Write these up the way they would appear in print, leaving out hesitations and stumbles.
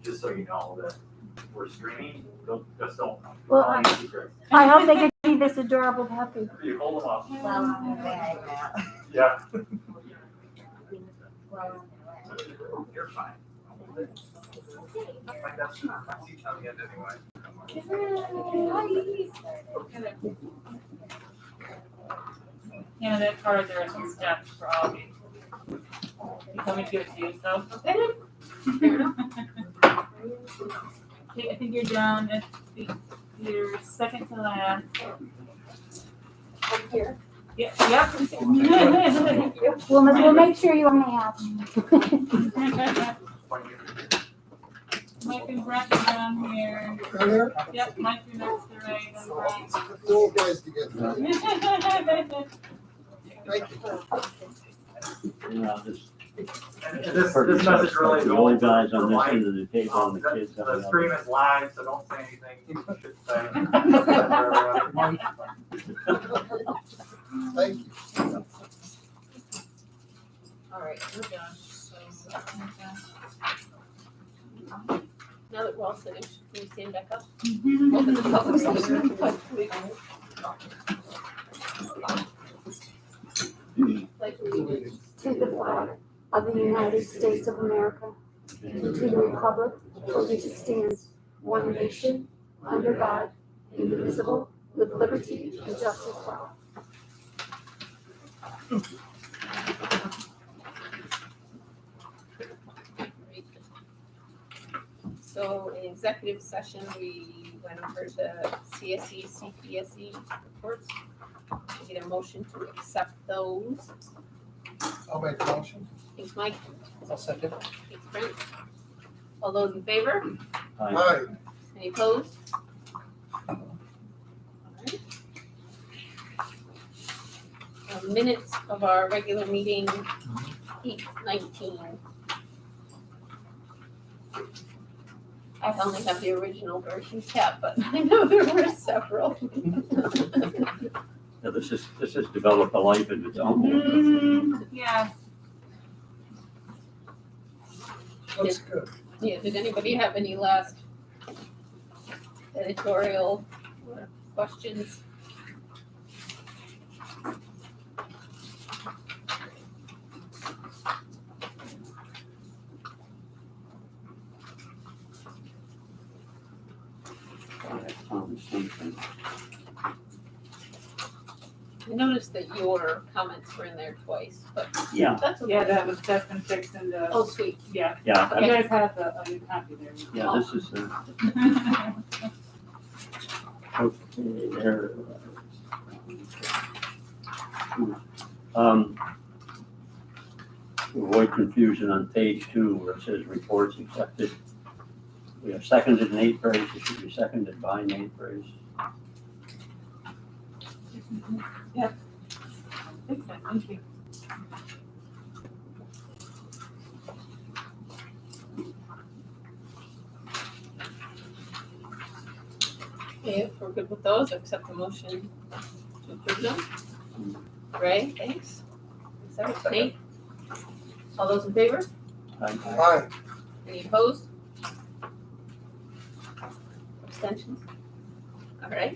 just so you know that we're streaming, just don't. Well, all these secrets. I hope they get to see this adorable puppy. You hold them up. Well, I'm bad now. Yeah. Well, You're fine. That's my seat's on the end anyway. Yeah, that card, there are some steps for all of you. You told me to give it to you, so. Okay, I think you're down at your second to last. up here. Yep. We'll make sure you only have. Mike and Brett are down here. Right here? Yep, Mike, you're next to Ray and Brett. Put the old guys together. Thank you. Yeah, this, And this message really is the only old guys on this for end of the table and the kids on the The other. stream is live, so don't say anything you should say. Thank you. All right, we're done. Now that we're all finished, can we stand back up? Open the public session. Like we To the flag of the United States of America, and to the republic for which it stands, one nation, under God, indivisible, with liberty and justice for all. So in executive session, we went over the CSE, CPSE reports. We get a motion to accept those. I'll make a motion. Thanks, Mike. I'll second. Thanks, Brent. All those in favor? Aye. Any opposed? All right. Minutes of our regular meeting, 8/19. I only have the original version tab, but I know there were several. Yeah, this has developed a life of its own. Yes. Looks good. Yeah, did anybody have any last editorial questions? I noticed that your comments were in there twice, but Yeah, that's okay. Yeah, that's been fixed in the, Oh, sweet. yeah. yeah, You guys have a new copy there. yeah, this is, okay, there. To avoid confusion on page 2 where it says reports accepted. We have seconded Nate Brace, it should be seconded by Nate Brace. Fix it, thank you. Okay, if we're good with those, accept the motion to approve them. Ray, thanks. Second, Nate? All those in favor? Aye. Any opposed? Abstentions? All right.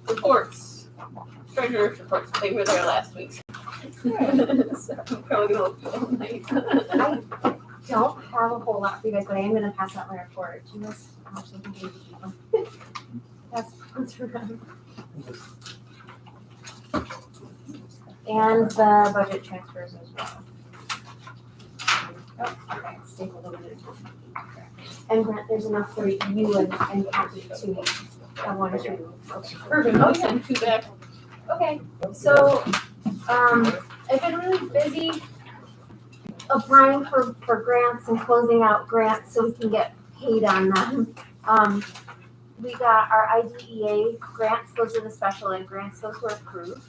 Reports. Treasurer's reports, they were there last week. So I'm probably gonna look all night. Don't have a whole lot for you guys, but I am gonna pass out my report. Do you guys actually think you keep them? That's for them. And the budget transfers as well. Oh, okay, stapled over there. And Brent, there's enough for you and Kathy too. I wanted to. Okay, perfect. I'll Okay. send two back. Okay, so, I've been really busy applying for grants and closing out grants so we can get paid on them. We got our IDEA grants, those are the special ed grants, those were approved.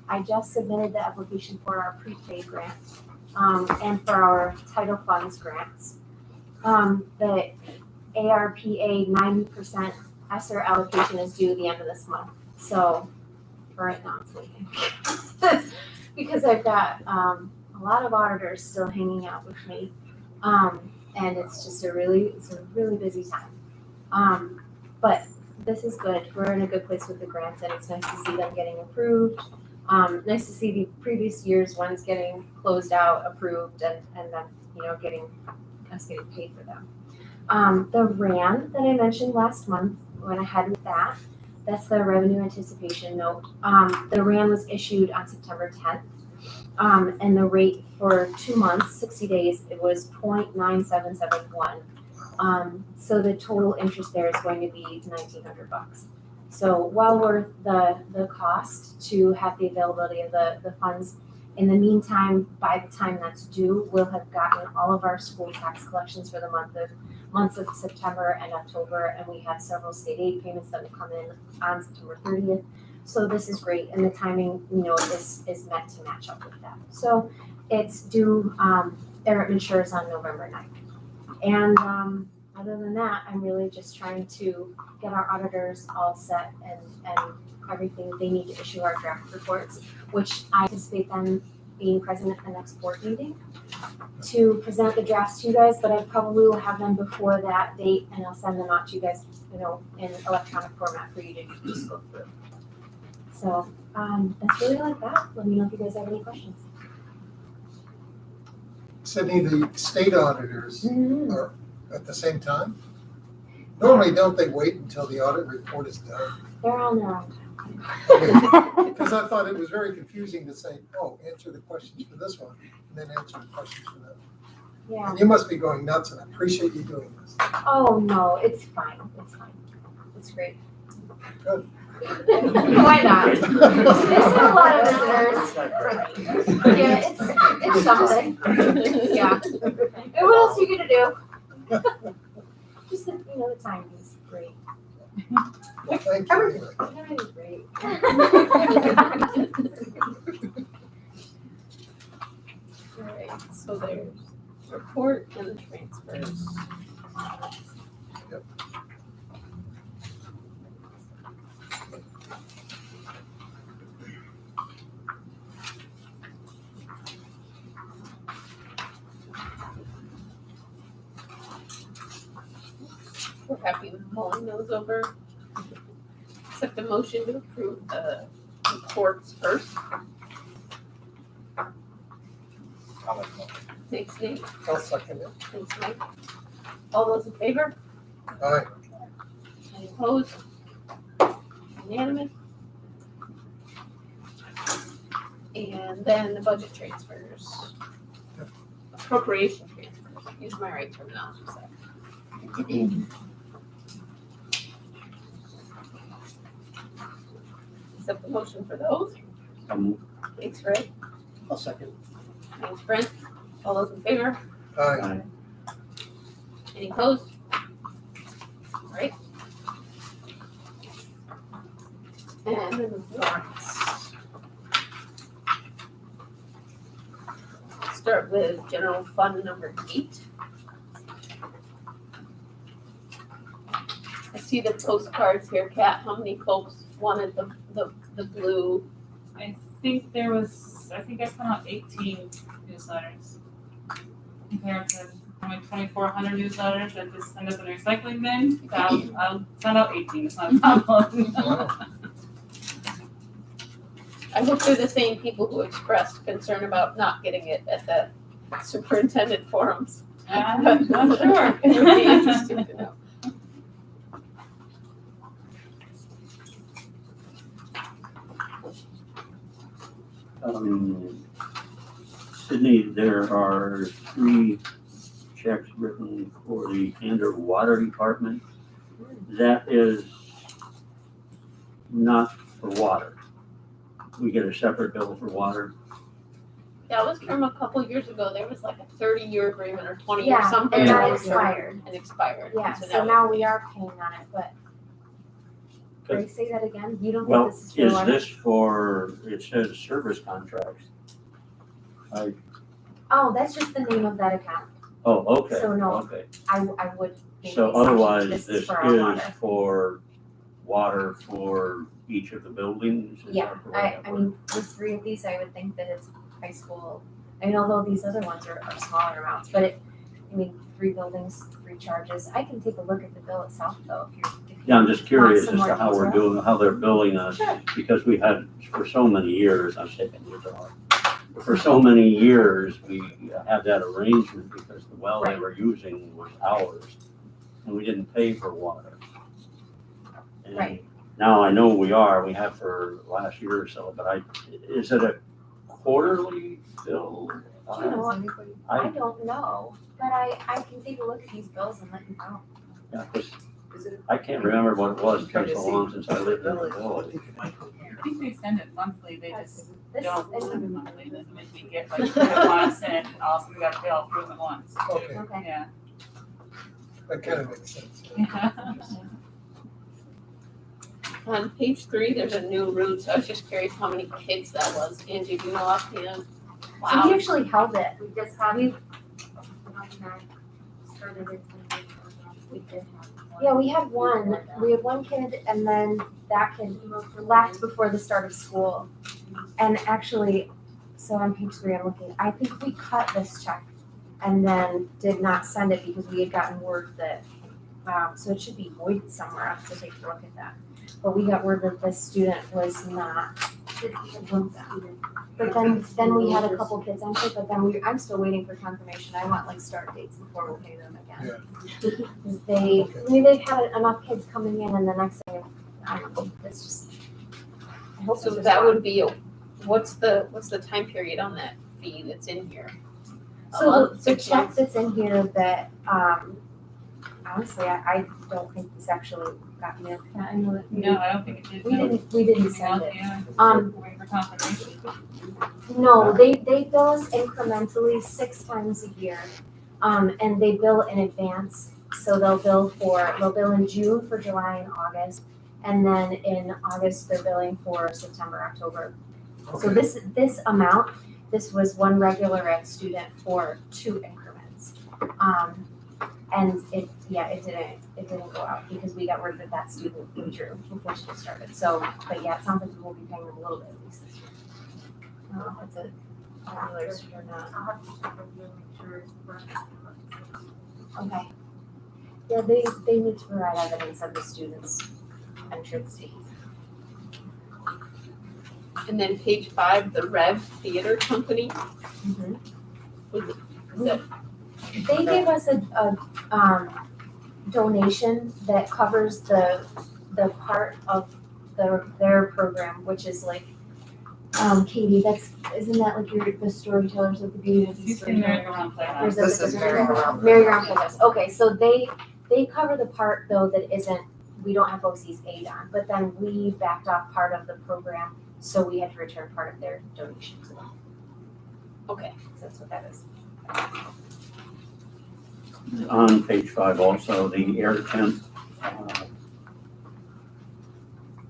I just submitted the application for our prepaid grant, and for our title funds grants. The ARPA 90% ESSER allocation is due the end of this month, so for right now it's waiting. Because I've got, a lot of auditors still hanging out with me. And it's just a really busy time. But this is good. We're in a good place with the grants, and it's nice to see them getting approved. Nice to see the previous year's ones getting closed out, approved, and then, getting paid for them. The RAN that I mentioned last month, went ahead with that. That's the revenue anticipation note. The RAN was issued on September 10th. And the rate for 2 months, 60 days, it was 0.9771. So the total interest there is going to be $1,900. So well worth the cost to have the availability of the funds. In the meantime, by the time that's due, we'll have gotten all of our school tax collections for the months of September and October, and we have several state aid payments that will come in on September 30th. So this is great, and the timing, is meant to match up with that. So it's due, Enrichment Teachers on November 9th. And other than that, I'm really just trying to get our auditors all set and everything they need to issue our draft reports, which I anticipate them being present at the next board meeting to present the drafts to you guys, but I probably will have them before that date, and I'll send them out to you guys, in electronic format for you to just go through. So, that's really like that. Let me know if you guys have any questions. Sydney, the state auditors are at the same time? Normally, don't they wait until the audit report is done? They're on their own. Because I thought it was very confusing to say, answer the questions for this one, and then answer the questions for that. Yeah. And you must be going nuts, and I appreciate you doing this. Oh, no, it's fine. It's fine. It's great. Good. Why not? There's a lot of visitors. Yeah, it's something. Yeah. And what else are you gonna do? Just, the timing is great. Well, thank you anyway. Everything's great. Alright, so there's report and the transfers. Yep. We're happy with mulling those over. Accept the motion to approve the reports first. Thanks, Nate. I'll second it. Thanks, Mike. All those in favor? Aye. Any opposed? Unanimous? And then the budget transfers. Appropriation transfers. Use my right terminology, so. Accept the motion for those. Thanks, Ray. I'll second. Thanks, Brent. All those in favor? Aye. Any opposed? All right. And then the warrants. Start with general fund number 8. I see the postcards here, Kat. How many folks wanted the blue? I think I sent out 18 newsletters. Compared to only 2,400 newsletters that just end up in the recycling bin. So I'll send out 18, it's not a problem. I hope they're the same people who expressed concern about not getting it at the superintendent forums. I'm not sure. It would be interesting to know. Sydney, there are 3 checks written for the Candor Water Department. That is not for water. We get a separate bill for water. Yeah, it was from a couple years ago. There was like a 30-year agreement or 20 or Yeah, something. and that long term, expired. And expired. Yeah, So so now we are paying on it, but. Can I say that again? You don't Well, think this is for is water? this for, it says service contracts. Oh, that's just the name of that account. Oh, okay, So no. okay. I would think So the assumption otherwise, this this is for our water. is for water for each of the buildings? Is Yeah, that the way that I mean, with 3 of these, I would think that it's high school. I mean, although these other ones are smaller amounts, but I mean, 3 buildings, 3 charges. I can take a look at the bill itself though, if you. Yeah, I'm just curious some as to more how we're detail? doing, how they're billing us, Sure. because we had, for so many years, I'm taking years off. For so many years, we had that arrangement because the well they were using was ours, and we didn't pay for water. And Right. now I know we have for last year or so, but is it a quarterly bill? Do you know what? I I, don't know, but I can take a look at these bills and let you know. yeah, 'cause I can't remember what it was, it's been so long since I lived in the village. I think they send it monthly, they just This, don't I send it mean, monthly, doesn't make me get like three at once and also we gotta pay all 3 of them at once. Okay, okay. Yeah. that kind of makes sense. On page 3, there's a new route, so I was just curious how many kids that was. Angie, do you know offhand? So we actually held it. We just had. We- Started it. We did have. Yeah, we had one kid and then that kid left before the start of school. And actually, so on page 3, I'm looking, I think we cut this check and then did not send it because we had gotten word that, so it should be void somewhere. I have to take a look at that. But we got word that this student was not, but then we had a couple kids enter, but then I'm still waiting for confirmation. I want like start dates before we pay them again. 'Cause they've had enough kids coming in and the next thing, I don't know, it's just, I hope it's So just that wrong. would be, what's the time period on that fee that's in here? A So month, the 6 check months? that's in here that, honestly, I don't think this actually got mailed. I know that No, I don't think it did. we didn't send it. Yeah. Um, Wait for confirmation. No, they bill us incrementally 6 times a year. And they bill in advance, so they'll bill in June for July and August. And then in August, they're billing for September, October. So Okay. this amount, this was one regular ed student for 2 increments. And it didn't go out because we got word that student withdrew before school started. So, but yeah, it sounds like we will be paying them a little bit at least this year. I don't know if it's a regular student or not. I'll have to check with you and make sure it's correct. Okay. Yeah, they need to provide evidence of the student's entrance fees. And then page 5, the Rev Theater Company, is that, They gave us a donation that covers the part of their program, which is like, Katie, isn't that like the storytellers of the beauty of the You've seen storytellers? merry-go-round Or playhouse. is that This the is different- merry-go-round. Merry-go-round playhouse. Okay, so they cover the part though that isn't, we don't have OC's aid on, but then we backed off part of the program, so we had to return part of their donation to them. okay. So that's what that is. On page 5 also, the air temp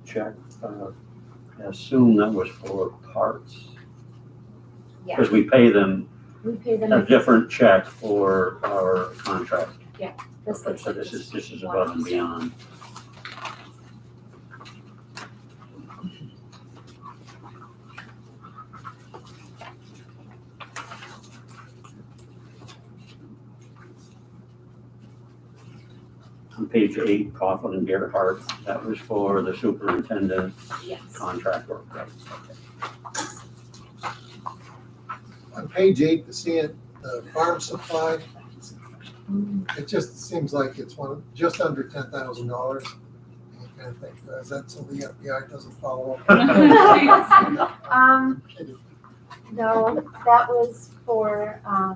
check, I assume that was for parts. Yeah. Because we pay them We pay them. a different check for our contract. This Okay, looks so like this is just above and one. beyond. On page 8, Coughlin and Gerhart, that was for the superintendent Yes. contract work, right? On page 8, the farm supply, it just seems like it's just under $10,000. You kind of think, is that so the FBI doesn't follow up? Kidding. No, that was for, I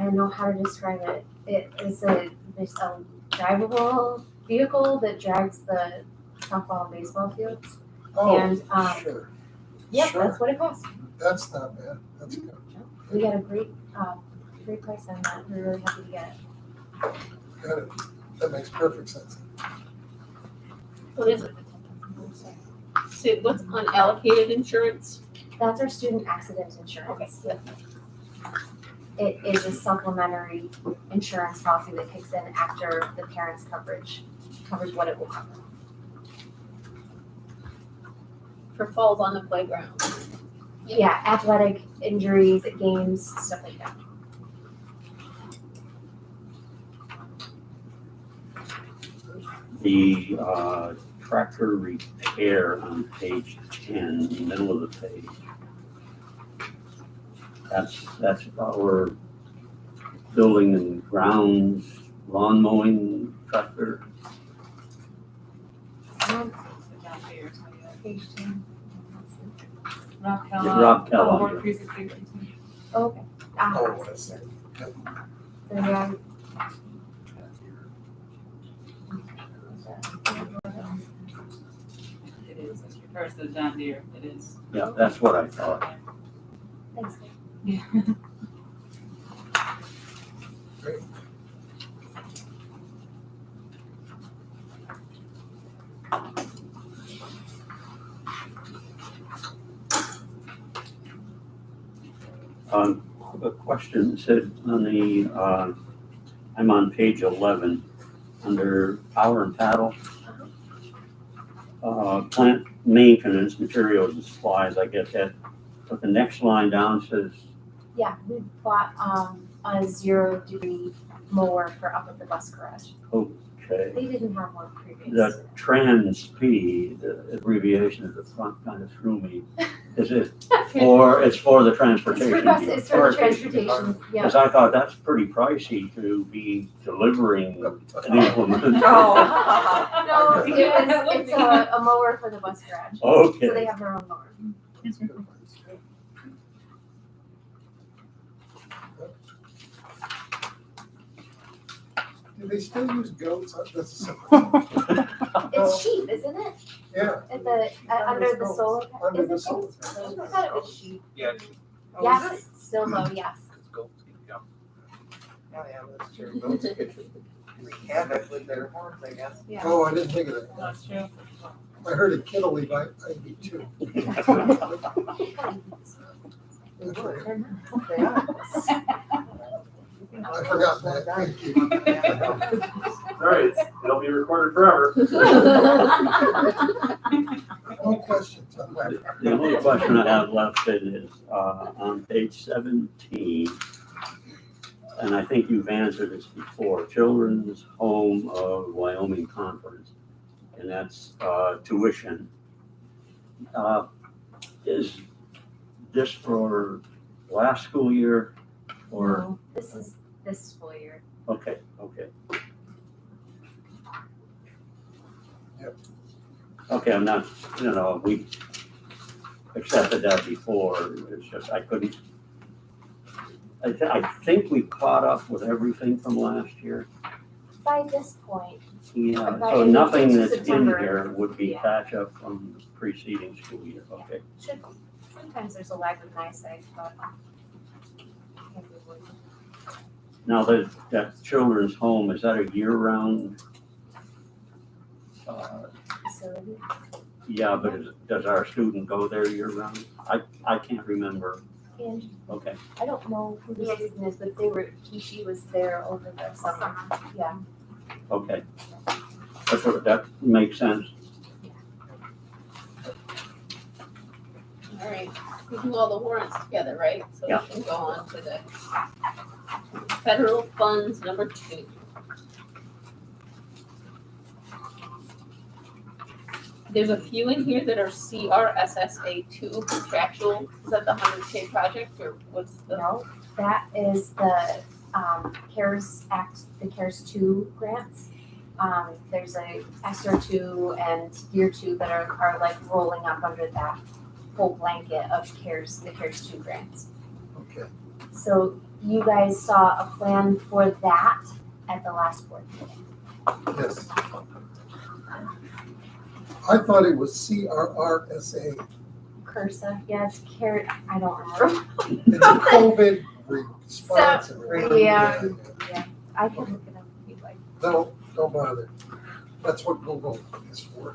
don't know how to describe it. It is there's a drivable vehicle that drags the softball and baseball fields. Oh, And, sure. Yep, Sure. that's what it costs. That's not bad. That's good. We got a great price on that. We're really happy to get it. Got it. That makes perfect sense. What is it? So what's unallocated insurance? That's our student accident insurance. It is a supplementary insurance policy that kicks in after the parent's covers what it will cover. For falls on the playground. Yeah, athletic injuries at games, stuff like that. The tractor repair on page 10, middle of the page. That's our building and grounds lawn mowing tractor. Um, Down here, so yeah. page 10. Rob Yeah, Kellogg. Rob Kellogg. Board 362. Okay. Ah, Oh, I see. so yeah. It is, it refers to the John Deere, it is. Yeah, that's what I thought. Thanks. Yeah. Great. A question said on the, I'm on page 11, under power and paddle. Plant maintenance, materials and supplies, I get that. But the next line down says, Yeah, we bought a 0 degree mower for up at the bus garage. okay. They didn't have one previous. The trans P, the abbreviation at the front kind of threw me. Is it for, it's for the It's transportation? for bus, it's for the transportation, yeah. Because I thought that's pretty pricey to be delivering an implement. No, it's a mower for the bus garage. So they Okay, have their own mower. Do they still use goats? That's a simple. It's cheap, isn't it? Yeah. At the, under the solar. Under Is the it solar. cheap? I thought it was cheap. Yeah. Yes, still low, yes. Yeah. Oh, yeah, that's true. Goats could wreak havoc with their horns, I guess. Yeah. Oh, I didn't think of that. That's true. I heard a kid will leave, I beat two. They would. They are. I forgot that. Thank you. All right, it'll be recorded forever. No questions on that. the only question I have left is, on page 17, and I think you've answered this before, Children's Home of Wyoming Conference, and that's tuition. Is this for last school year or, No, this is this school year. okay. Yep. Okay, I'm not, we accepted that before, it's just, I couldn't. I think we caught up with everything from last year. By this point, Yeah, By so into nothing that's in September. here would be Yeah. catch up from the preceding school year, okay? should, sometimes there's a lag with my side, but. Now, that children's home, is that a year-round? Facility. Yeah, but does our student go there year-round? I can't remember, And okay. I don't know who the student is, but she was there over the summer. Yeah. Okay. That makes sense. All right, we do all the warrants together, right? So Yeah. we can go on to the federal funds number 2. There's a few in here that are CRSSA2 contractual. Is that the 100K project or what's the? No, that is the CARES Act, the CARES 2 grants. There's a ESSER 2 and Year 2 that are like rolling up under that whole blanket of CARES, the CARES 2 grants. Okay. So you guys saw a plan for that at the last board meeting. Yes. I thought it was CRRSA. CURSA, yeah, it's CARES, I don't remember. It's a COVID response. and yeah. I can look it up if you'd like. No, don't bother. That's what Google is for.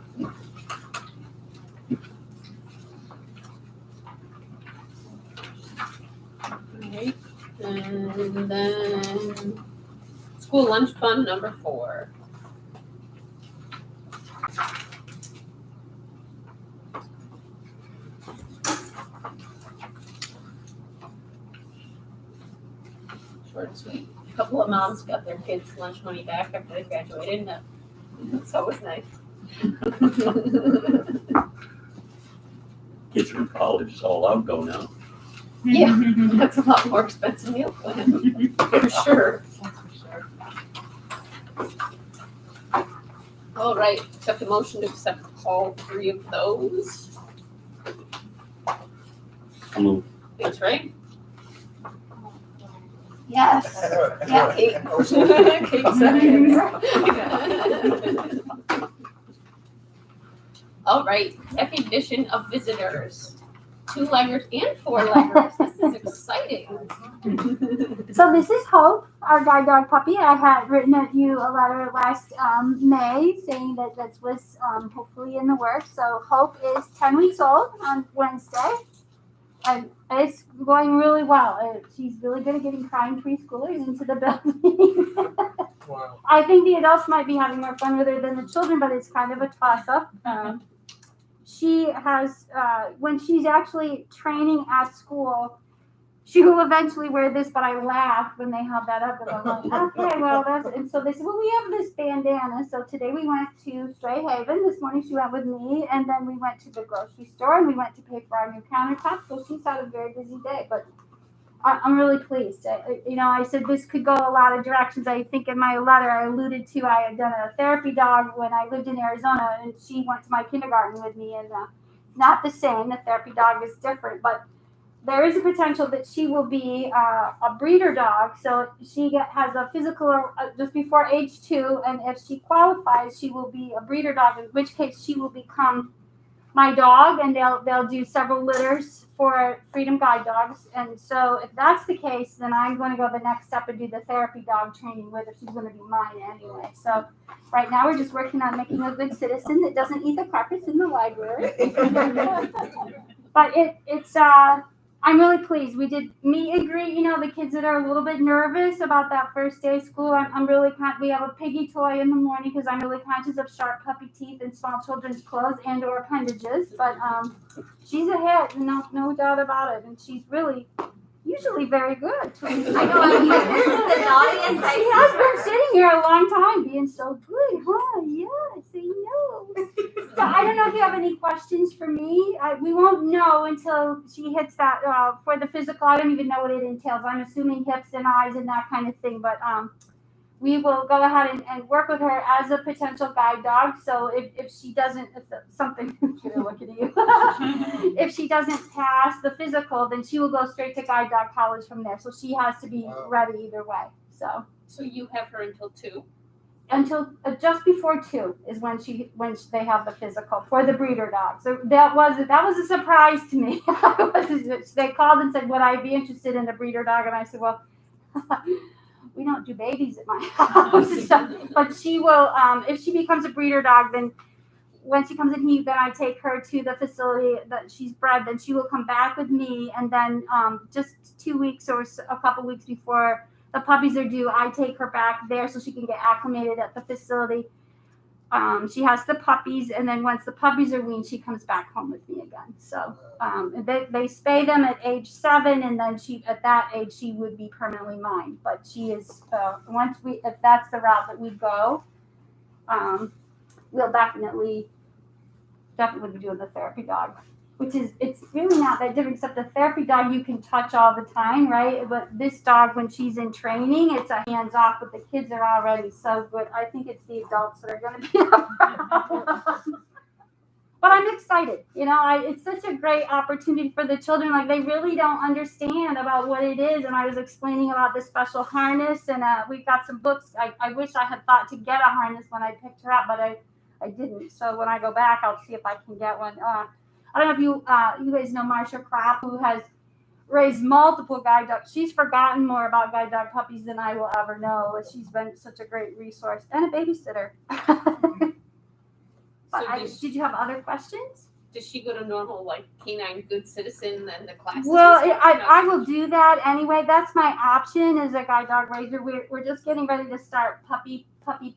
Alright, and then school lunch fund number 4. Short and sweet. A couple of moms got their kids' lunch money back after they graduated, and That's always nice. Kids from college, it's all outgo now. Yeah. That's a lot more expensive meal plan, for sure. That's for sure. All right, accept the motion to accept all three of those. I'll move. Thanks, Ray. Yes. Yeah, Kate. Kate seconds. All right, recognition of visitors. 2-leggers and 4-leggers. This is exciting. So this is Hope, our guide dog puppy. I had written you a letter last May saying that that was hopefully in the works. So Hope is 10 weeks old on Wednesday, and it's going really well. She's really good at getting crying preschoolers into the building. Wow. I think the adults might be having more fun with her than the children, but it's kind of a toss-up. She has, when she's actually training at school, she will eventually wear this, but I laugh when they have that up, and I'm like, okay, well, that's, and so they said, well, we have this bandana. So today we went to Stray Haven. This morning she went with me, and then we went to the grocery store, and we went to pay for our new countertop. So she's had a very busy day, but I'm really pleased. I said this could go a lot of directions. I think in my letter I alluded to I had done a therapy dog when I lived in Arizona, and she went to my kindergarten with me, and not the same. The therapy dog is different, but there is a potential that she will be a breeder dog. So she has a physical just before age 2, and if she qualifies, she will be a breeder dog, in which case she will become my dog, and they'll do several litters for Freedom Guide dogs. And so if that's the case, then I'm going to go the next step and do the therapy dog training with her. She's going to be mine anyway. So right now we're just working on making a good citizen that doesn't eat the carpets in the library. But it's I'm really pleased. We did meet and greet, the kids that are a little bit nervous about that first day of school. I'm really we have a piggy toy in the morning because I'm really conscious of sharp puppy teeth and small children's clothes and or appendages. But she's a hit, no doubt about it. And she's really usually very good. I know, I'm like, this is the naughtiest She has been sitting here a long time being so good, huh? Yes, I know. So I don't know if you have any questions for me. We won't know until she hits that for the physical. I don't even know what it entails. I'm assuming hips and eyes and that kind of thing. But we will go ahead and work with her as a potential guide dog. So if she doesn't, look at you. If she doesn't pass the physical, then she will go straight to guide dog college from there. So she has to be ready either way. So you have her until 2? Until just before 2 is when they have the physical for the breeder dog. So that was a surprise to me. They called and said, would I be interested in a breeder dog? And I said, well, we don't do babies at my house. But she will, if she becomes a breeder dog, then when she comes in heat, then I take her to the facility that she's bred. Then she will come back with me, and then just 2 weeks or a couple weeks before the puppies are due, I take her back there so she can get acclimated at the facility. She has the puppies, and then once the puppies are weaned, she comes back home with me again. So they spay them at age 7, and then at that age she would be permanently mine. But she is if that's the route that we go, we'll definitely be doing the therapy dog, which is it's really not that different. Except the therapy dog you can touch all the time, right? But this dog, when she's in training, it's a hands off. But the kids are already so good. I think it's the adults that are going to be. But I'm excited. It's such a great opportunity for the children. Like, they really don't understand about what it is. And I was explaining about the special harness, and we've got some books. I wish I had thought to get a harness when I picked her up, but I didn't. So when I go back, I'll see if I can get one. I don't know if you guys know Marsha Kropp, who has raised multiple guide dogs. She's forgotten more about guide dog puppies than I will ever know. She's been such a great resource and a babysitter. Did you have other questions? Does she go to normal, canine good citizen and the classes? Well, I will do that anyway. That's my option as a guide dog raiser. We're just getting ready to start puppy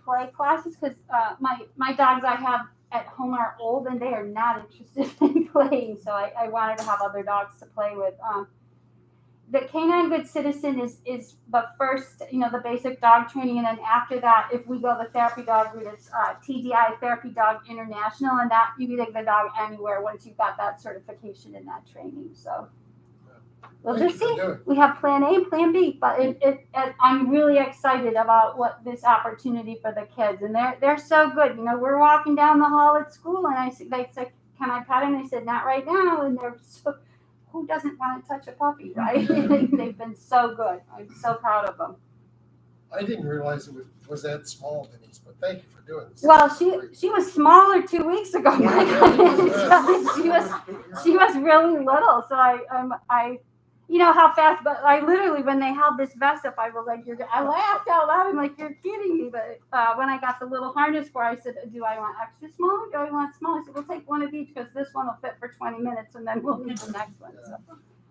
play classes because my dogs I have at home are old and they are not interested in playing. So I wanted to have other dogs to play with. the Canine Good Citizen is the first, the basic dog training, and then after that, if we go the therapy dog route, it's TDI, Therapy Dog International, and that you can take the dog anywhere once you've got that certification in that training. So we'll Thank just you for see. doing it. We have plan A and plan B, but I'm really excited about what this opportunity for the kids, and they're so good. We're walking down the hall at school, and they said, "Can I pet him?" I said, "Not right now," and they're so. Who doesn't want to touch a puppy, right? They've been so good. I'm so proud of them. I didn't realize it was that small, Denise, but thank you for doing this. Well, This is great. she was smaller 2 weeks ago. My goodness. she was really little. So I how fast, but I literally, when they held this vest up, I was like, I laughed out loud. I'm like, you're kidding me. But when I got the little harness for, I said, do I want extra small or do I want small? I said, we'll take one of each because this one will fit for 20 minutes and then we'll need the next one. So.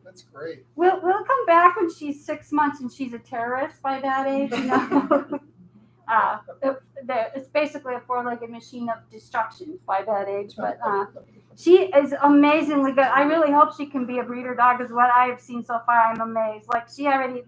That's great. We'll come back when she's 6 months and she's a terrorist by that age. It's basically a four-legged machine of destruction by that age, but she is amazingly good. I really hope she can be a breeder dog, is what I have seen so far. I'm amazed. Like, she already,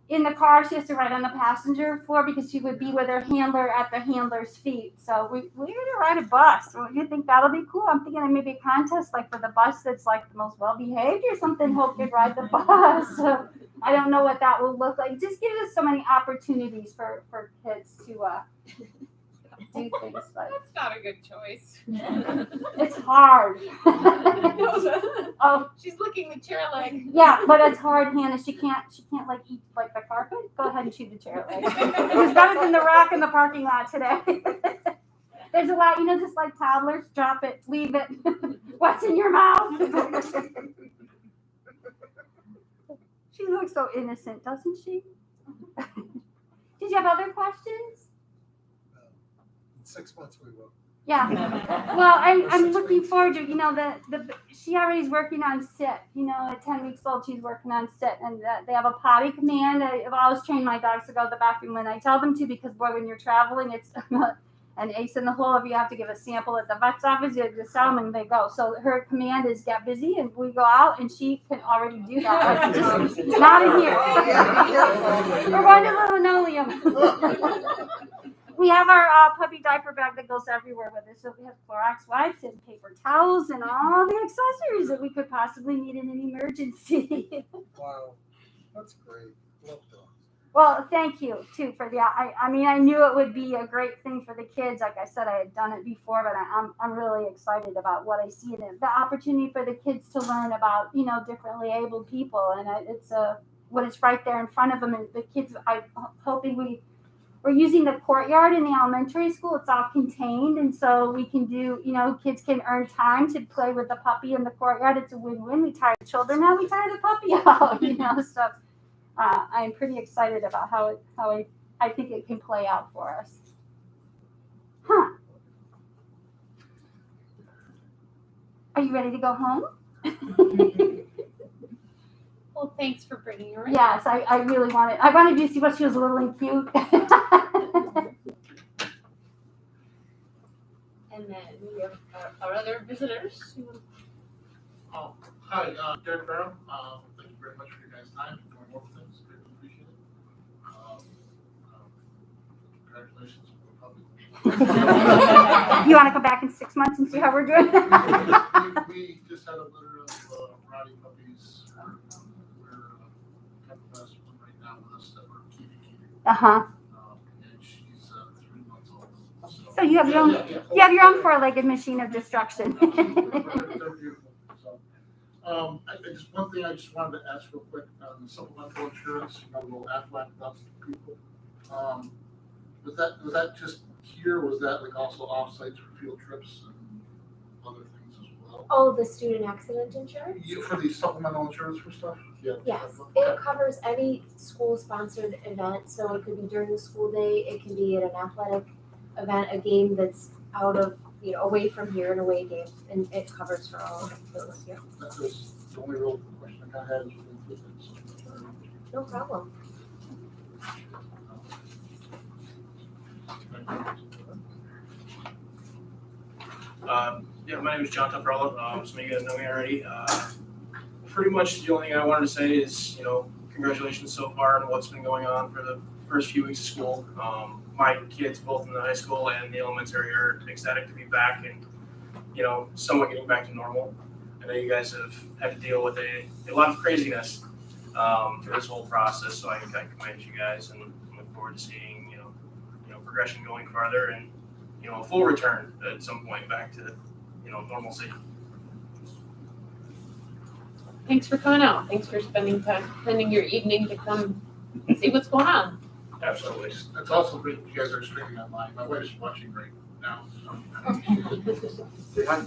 in the car, she has to ride on the passenger floor because she would be with her handler at the handler's feet. So we're going to ride a bus. So you think that'll be cool? I'm thinking maybe a contest like for the bus that's like the most well-behaved or something. Hope you'd ride the bus. So I don't know what that will look like. It just gives us so many opportunities for kids to do things. But That's not a good choice. it's hard. Oh, She's licking the chair leg. yeah, but it's hard, Hannah. She can't like eat like the carpet. Go ahead and chew the chair leg. It was better than the rock in the parking lot today. There's a lot, just like toddlers, drop it, leave it. What's in your mouth? She looks so innocent, doesn't she? Did you have other questions? In 6 months we will. Yeah. Well, I'm looking forward to, she already is working on sit. At 10 weeks old, she's working on sit, and they have a potty command. I've always trained my dogs to go to the bathroom when I tell them to, because boy, when you're traveling, it's an ace in the hole. If you have to give a sample at the vet's office, you just tell them and they go. So her command is get busy, and we go out, and she can already do that. Not in here. We're going to linoleum. We have our puppy diaper bag that goes everywhere with us. So we have Clorox wipes and paper towels and all the accessories that we could possibly need in an emergency. Wow, that's great. Love dogs. Well, thank you too for the. I mean, I knew it would be a great thing for the kids. Like I said, I had done it before, but I'm really excited about what I see in it. The opportunity for the kids to learn about differently abled people, and it's when it's right there in front of them. And the kids, I'm hoping we're using the courtyard in the elementary school. It's all contained, and so we can do, kids can earn time to play with the puppy in the courtyard. It's a win-win. We tire the children out, we tire the puppy out, so I'm pretty excited about how I think it can play out for us. Huh. Are you ready to go home? Well, thanks for bringing her in. Yes, I really wanted you to see what she was little and cute. And then we have our other visitors. Oh, hi, Derek Barrow. Thank you very much for your guys' time and doing more things. Greatly appreciate it. Congratulations on the puppy. You want to come back in 6 months and see how we're doing? we just had a litter of rowdy puppies. We're have the best one right now with us that we're keeping. Uh-huh. And she's 3 months old. So you have your own you have your own four-legged machine of destruction. They're beautiful. So, just one thing I just wanted to ask real quick on the supplemental insurance, little Aflac ducks people. Was that just here, or was that like also off-sites for field trips and other things as well? Oh, the student accident insurance? For the supplemental insurance for stuff? Yeah. Yes, Okay. it covers any school-sponsored event, so it could be during the school day, it can be at an athletic event, a game that's out of, away from here, an away game, and it covers for all of those, yeah. That was the only real question I had is with it. No problem. Yeah, my name is John Taffarello. Some of you guys know me already. pretty much the only thing I wanted to say is, congratulations so far on what's been going on for the first few weeks of school. My kids, both in the high school and the elementary, are ecstatic to be back and, somewhat getting back to normal. I know you guys have had to deal with a lot of craziness through this whole process, so I commend you guys and look forward to seeing, progression going farther and, a full return at some point back to, normalcy. Thanks for coming out. Thanks for spending your evening to come see what's going on. Absolutely. It's also great that you guys are streaming online. My wife's watching right now. Say hi.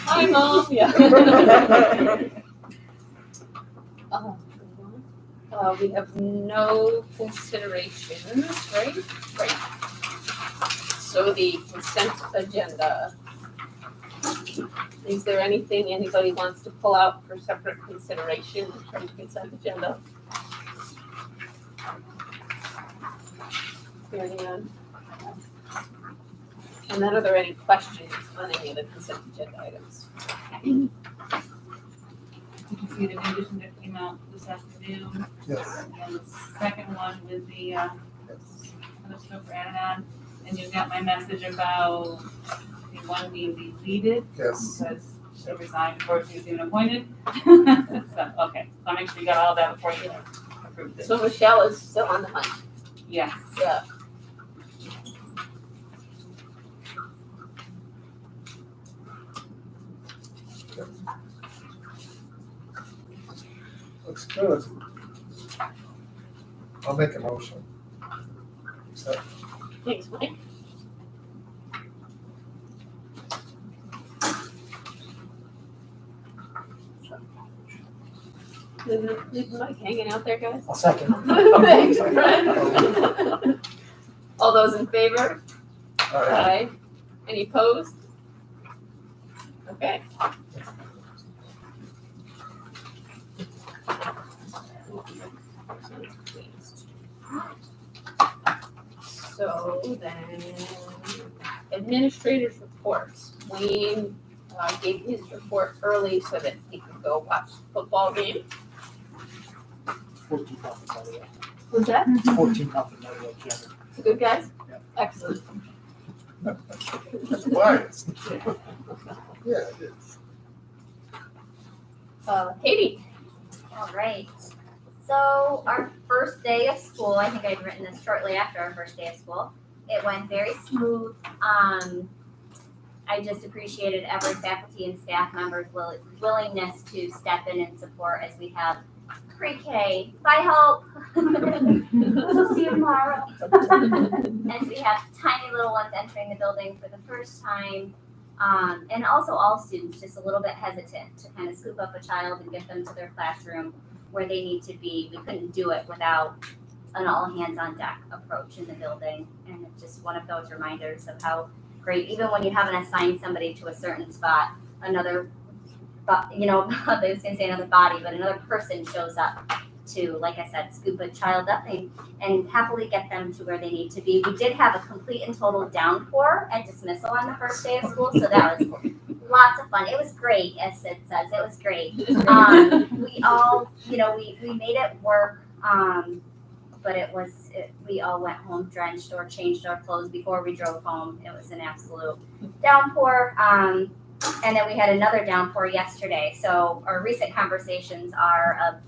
Hi, Mom. Yeah. We have no considerations, right? Right. So the consent agenda. Is there anything anybody wants to pull out for separate consideration from the consent agenda? Hearing none. And then are there any questions on any of the consent agenda items? Did you see the new addition that came out this afternoon? Yes. And the second one with the other stuff for added on, and you got my message about the one being deleted Yes. because she resigned before she was even appointed. So, okay, so I'll make sure you got all that before you approve this. So Michelle is still on the hunt. Yes. Yeah. Looks good. I'll make a motion. So, Thanks, Mike. Leave Mike hanging out there, guys. I'll second. Thanks, Fred. All those in favor? All right. Aye. Any opposed? Okay. So then, administrators' reports. Wayne gave his report early so that he could go watch the football game. 14 nothing, by the way. Was that? 14 nothing, by the way, Kevin. Good, guys? Yeah. Excellent. Why? Yeah, it is. Katie? All right. So our first day of school, I think I'd written this shortly after our first day of school. It went very smooth. I just appreciated every faculty and staff member's willingness to step in and support as we have pre-K. Bye, Hope. We'll see you tomorrow. As we have tiny little ones entering the building for the first time. And also all students just a little bit hesitant to kind of scoop up a child and get them to their classroom where they need to be. We couldn't do it without an all hands on deck approach in the building. And it's just one of those reminders of how great, even when you haven't assigned somebody to a certain spot, another, I was gonna say another body, but another person shows up to, like I said, scoop a child up and happily get them to where they need to be. We did have a complete and total downpour at dismissal on the first day of school, so that was lots of fun. It was great, as Sid says, it was great. We all, we made it work, but we all went home drenched or changed our clothes before we drove home. It was an absolute downpour. And then we had another downpour yesterday. So our recent conversations are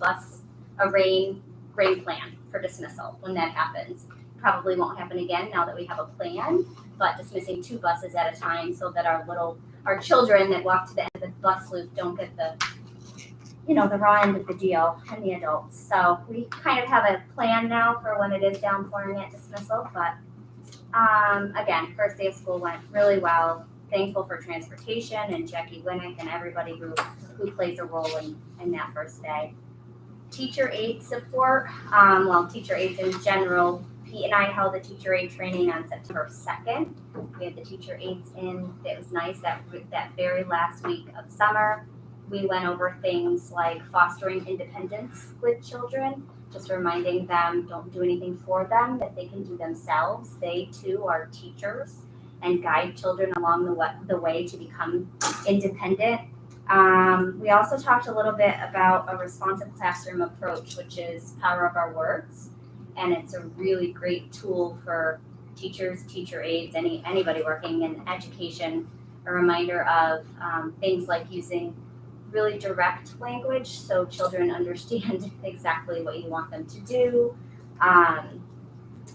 a rain plan for dismissal when that happens. Probably won't happen again now that we have a plan, but dismissing 2 buses at a time so that our children that walk to the end of the bus loop don't get the raw end of the deal, and the adults. So we kind of have a plan now for when it is downpouring at dismissal, but again, first day of school went really well. Thankful for transportation and Jackie Winnick and everybody who plays a role in that first day. Teacher aide support, teacher aides in general. Pete and I held a teacher aide training on September 2nd. We had the teacher aides in. It was nice that very last week of summer. We went over things like fostering independence with children, just reminding them don't do anything for them that they can do themselves. They too are teachers and guide children along the way to become independent. We also talked a little bit about a responsive classroom approach, which is Power of Our Words. And it's a really great tool for teachers, teacher aides, anybody working in education. A reminder of things like using really direct language so children understand exactly what you want them to do.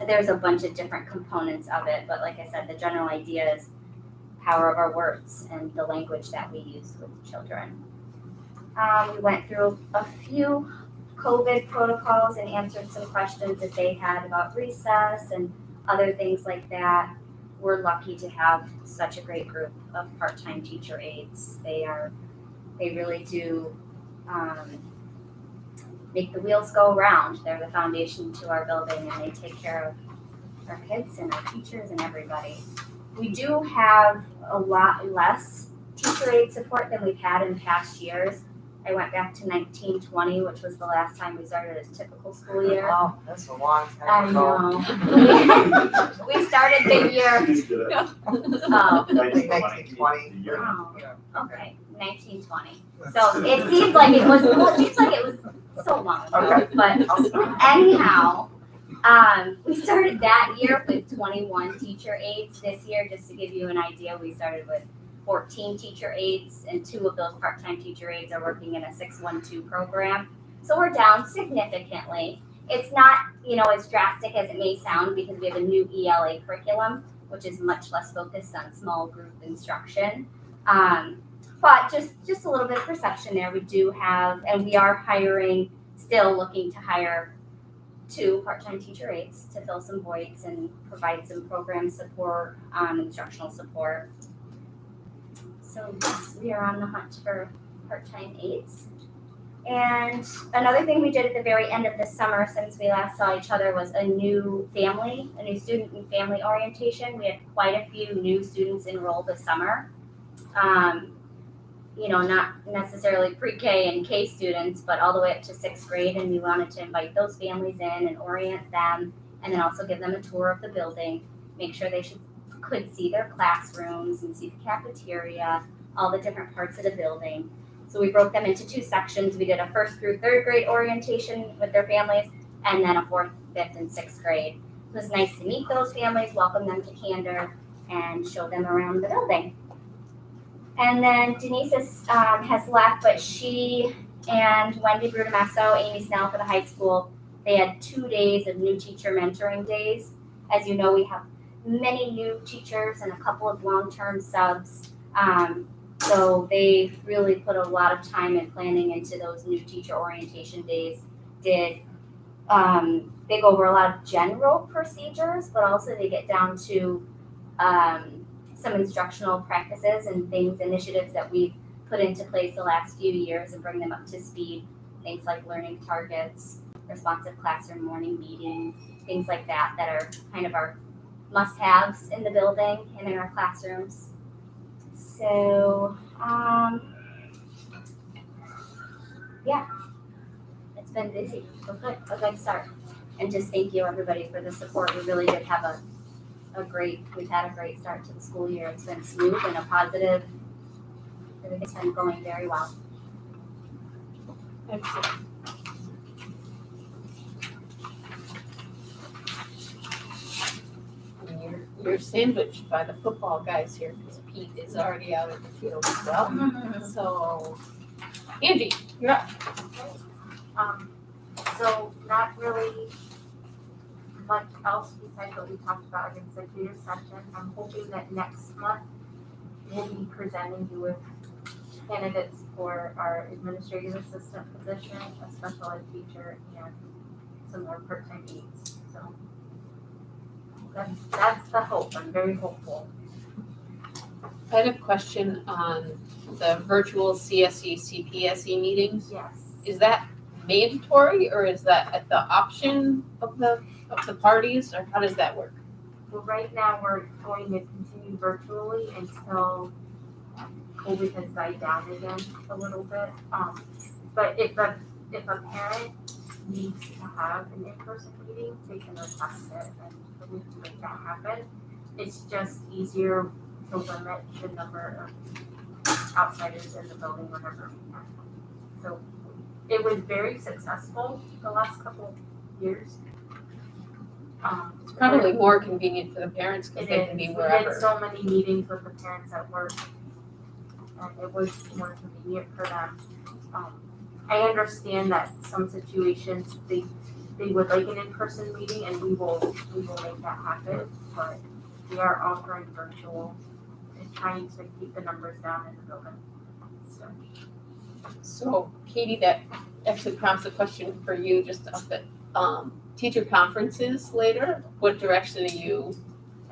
There's a bunch of different components of it, but like I said, the general idea is power of our words and the language that we use with children. We went through a few COVID protocols and answered some questions that they had about recess and other things like that. We're lucky to have such a great group of part-time teacher aides. They really do make the wheels go round. They're the foundation to our building, and they take care of our kids and our teachers and everybody. We do have a lot less teacher aide support than we've had in past years. I went back to 1920, which was the last time we started a typical school year. Oh, that's a long I time ago. know. We started the year. Oh, I think 1920. Oh. Yeah. okay, 1920. So it seems like it was so long ago. Okay. But anyhow, we started that year with 21 teacher aides. This year, just to give you an idea, we started with 14 teacher aides, and 2 of those part-time teacher aides are working in a 612 program. So we're down significantly. It's not, as drastic as it may sound because we have a new ELA curriculum, which is much less focused on small group instruction. But just a little bit of perception there. We do have, and we are still looking to hire 2 part-time teacher aides to fill some voids and provide some program support, instructional support. So yes, we are on the hunt for part-time aides. And another thing we did at the very end of the summer since we last saw each other was a new student and family orientation. We had quite a few new students enrolled this summer. Not necessarily pre-K and K students, but all the way up to 6th grade. And we wanted to invite those families in and orient them, and then also give them a tour of the building, make sure they could see their classrooms and see the cafeteria, all the different parts of the building. So we broke them into 2 sections. We did a 1st through 3rd grade orientation with their families, and then a 4th, 5th, and 6th grade. It was nice to meet those families, welcome them to Candor, and show them around the building. And then Denise has left, but she and Wendy Brudemesso, Amy Snell for the high school, they had 2 days of new teacher mentoring days. As you know, we have many new teachers and a couple of long-term subs. So they really put a lot of time and planning into those new teacher orientation days. They go over a lot of general procedures, but also they get down to some instructional practices and initiatives that we've put into place the last few years and bring them up to speed. Things like learning targets, responsive classroom morning meeting, things like that are kind of our must-haves in the building and in our classrooms. So, it's been busy. A good start. And just thank you everybody for the support. We really did have we've had a great start to the school year. It's been smooth and a positive. Everything's been going very well. Excellent. You're sandwiched by the football guys here because Pete is already out in the field as well. So, Angie, you're up. So not really much else besides what we talked about in executive session. I'm hoping that next month we'll be presenting you with candidates for our administrative assistant position, a special ed teacher, and some more part-time aides. So that's the hope. I'm very hopeful. I had a question on the virtual CSE, CPSE meetings. Yes. Is that mandatory or is that at the option of the parties, or how does that work? Well, right now we're going to continue virtually until COVID has died down again a little bit. But if a parent needs to have an in-person meeting, they can request it and we can make that happen. It's just easier to limit the number of outsiders in the building whenever we can. So it was very successful the last couple of years. It's probably more convenient for the parents because they can be We wherever. did so many meetings with the parents at work, and it was more convenient for them. I understand that some situations they would like an in-person meeting, and we will make that happen, but we are offering virtual and trying to keep the numbers down in the building. So Katie, that actually prompts a question for you just up at, teacher conferences later. What direction are you?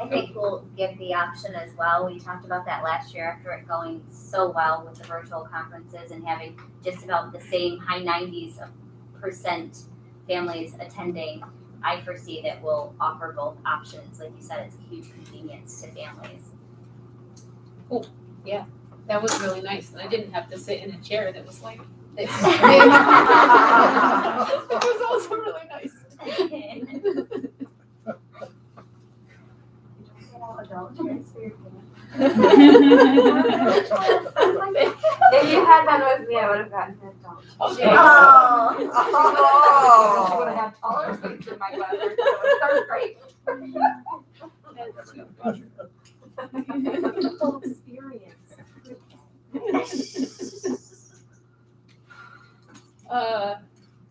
I think we'll give the option as well. We talked about that last year after it going so well with the virtual conferences and having just about the same high 90% families attending. I foresee that we'll offer both options. Like you said, it's a huge convenience to families. That was really nice, and I didn't have to sit in a chair that was like this. It was also really nice. If you had been with me, I would have gotten an adult. Okay. She would have had taller seats in my classroom, so it was great. Full experience.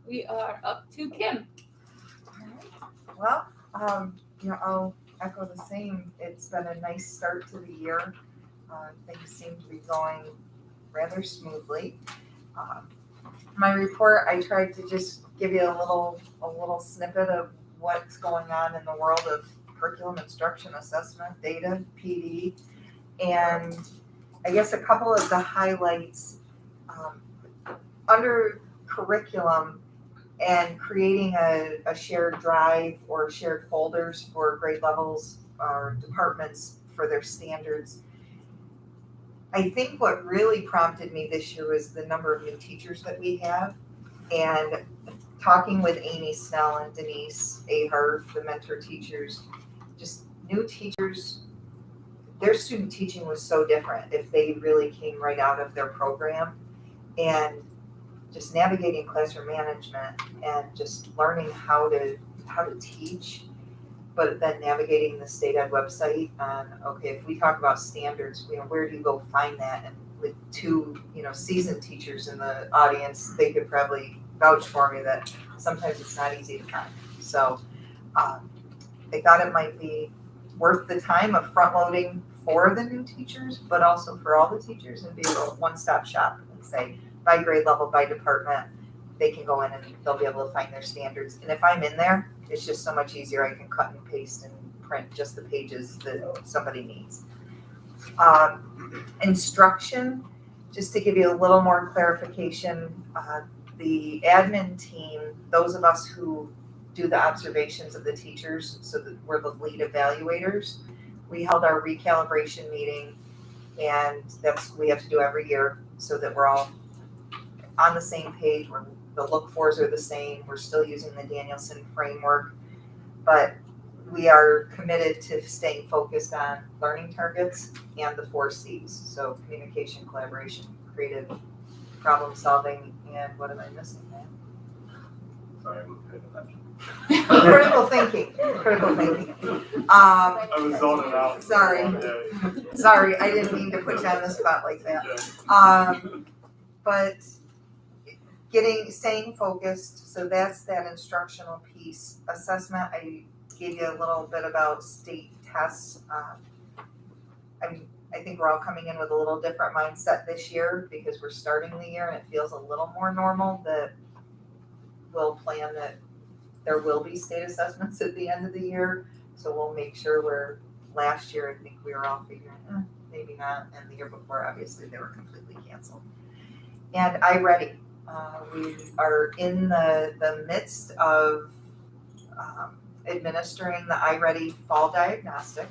We are up to Kim. Well, I'll echo the same. It's been a nice start to the year. Things seem to be going rather smoothly. My report, I tried to just give you a little snippet of what's going on in the world of curriculum instruction assessment, data, PD, and I guess a couple of the highlights under curriculum and creating a shared drive or shared folders for grade levels or departments for their standards. I think what really prompted me this year was the number of new teachers that we have, and talking with Amy Snell and Denise Ahart, the mentor teachers, just new teachers, their student teaching was so different if they really came right out of their program, and just navigating classroom management and just learning how to teach, but then navigating the state ed website on, okay, if we talk about standards, where do you go find that? And with two, seasoned teachers in the audience, they could probably vouch for me that sometimes it's not easy to find. So I thought it might be worth the time of front loading for the new teachers, but also for all the teachers, and be a little one-stop shop and say, by grade level, by department, they can go in and they'll be able to find their standards. And if I'm in there, it's just so much easier. I can cut and paste and print just the pages that somebody needs. Instruction, just to give you a little more clarification, the admin team, those of us who do the observations of the teachers, so that we're the lead evaluators, we held our recalibration meeting, and we have to do every year so that we're all on the same page. The look-fors are the same. We're still using the Danielson framework, but we are committed to staying focused on learning targets and the 4 C's. So communication, collaboration, creative problem solving, and what am I missing, man? Sorry, I'm good at that. Critical thinking. I was zoning out. Sorry, I didn't mean to put you on the spot like that. But staying focused, so that's that instructional piece. Assessment, I gave you a little bit about state tests. I think we're all coming in with a little different mindset this year because we're starting the year and it feels a little more normal that we'll plan that there will be state assessments at the end of the year. So we'll make sure last year, I think we were all figuring, maybe not. And the year before, obviously, they were completely canceled. And iReady. We are in the midst of administering the iReady fall diagnostic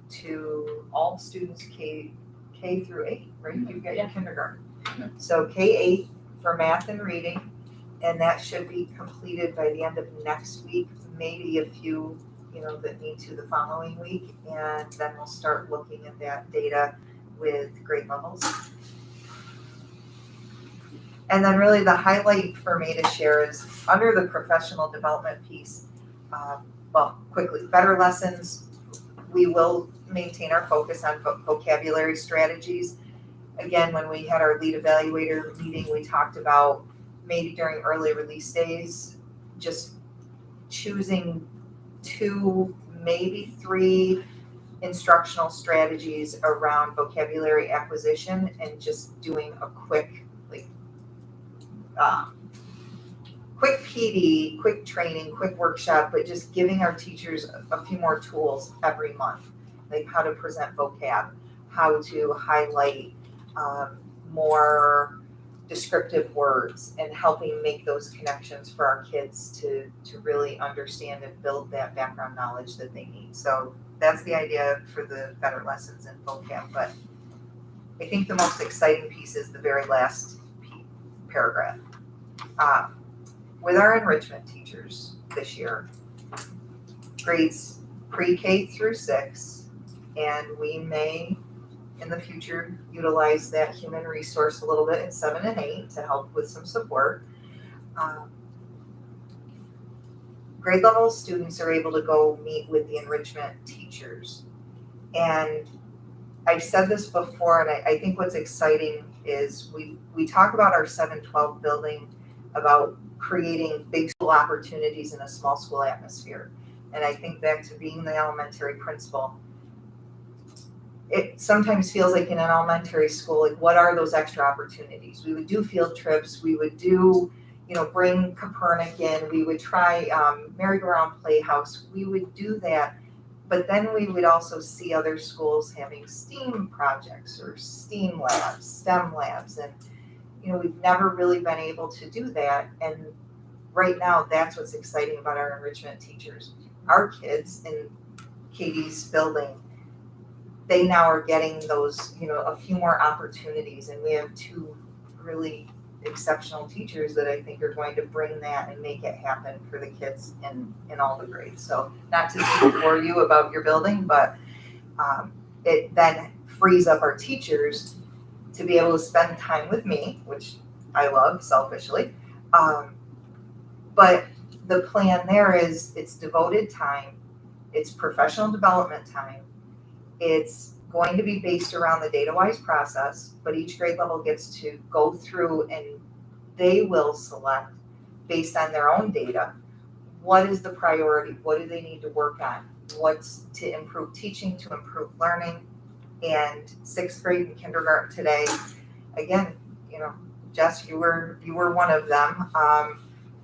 to all students K through 8, right? You've got your kindergarten. So K-8 for math and reading, and that should be completed by the end of next week, maybe a few, that need to the following week, and then we'll start looking at that data with grade levels. And then really the highlight for me to share is under the professional development piece, quickly, better lessons. We will maintain our focus on vocabulary strategies. Again, when we had our lead evaluator meeting, we talked about maybe during early release days, just choosing 2, maybe 3 instructional strategies around vocabulary acquisition and just doing a quick PD, quick training, quick workshop, but just giving our teachers a few more tools every month, like how to present vocab, how to highlight more descriptive words, and helping make those connections for our kids to really understand and build that background knowledge that they need. So that's the idea for the better lessons in vocab. But I think the most exciting piece is the very last paragraph. With our enrichment teachers this year, grades pre-K through 6, and we may in the future utilize that human resource a little bit in 7 and 8 to help with some support. Grade level students are able to go meet with the enrichment teachers. And I've said this before, and I think what's exciting is we talk about our 712 building, about creating big school opportunities in a small school atmosphere. And I think back to being the elementary principal, it sometimes feels like in an elementary school, like what are those extra opportunities? We would do field trips, we would do, bring Copernic in, we would try merry-go-round playhouse, we would do that. But then we would also see other schools having STEAM projects or STEAM labs, STEM labs, and we've never really been able to do that. And right now, that's what's exciting about our enrichment teachers. Our kids in Katie's building, they now are getting those, a few more opportunities. And we have 2 really exceptional teachers that I think are going to bring that and make it happen for the kids in all the grades. So not to speak for you about your building, but it then frees up our teachers to be able to spend time with me, which I love selfishly. But the plan there is it's devoted time, it's professional development time, it's going to be based around the data-wise process, but each grade level gets to go through and they will select based on their own data, what is the priority, what do they need to work on, what's to improve teaching, to improve learning. And 6th grade and kindergarten today, again, Jess, you were one of them,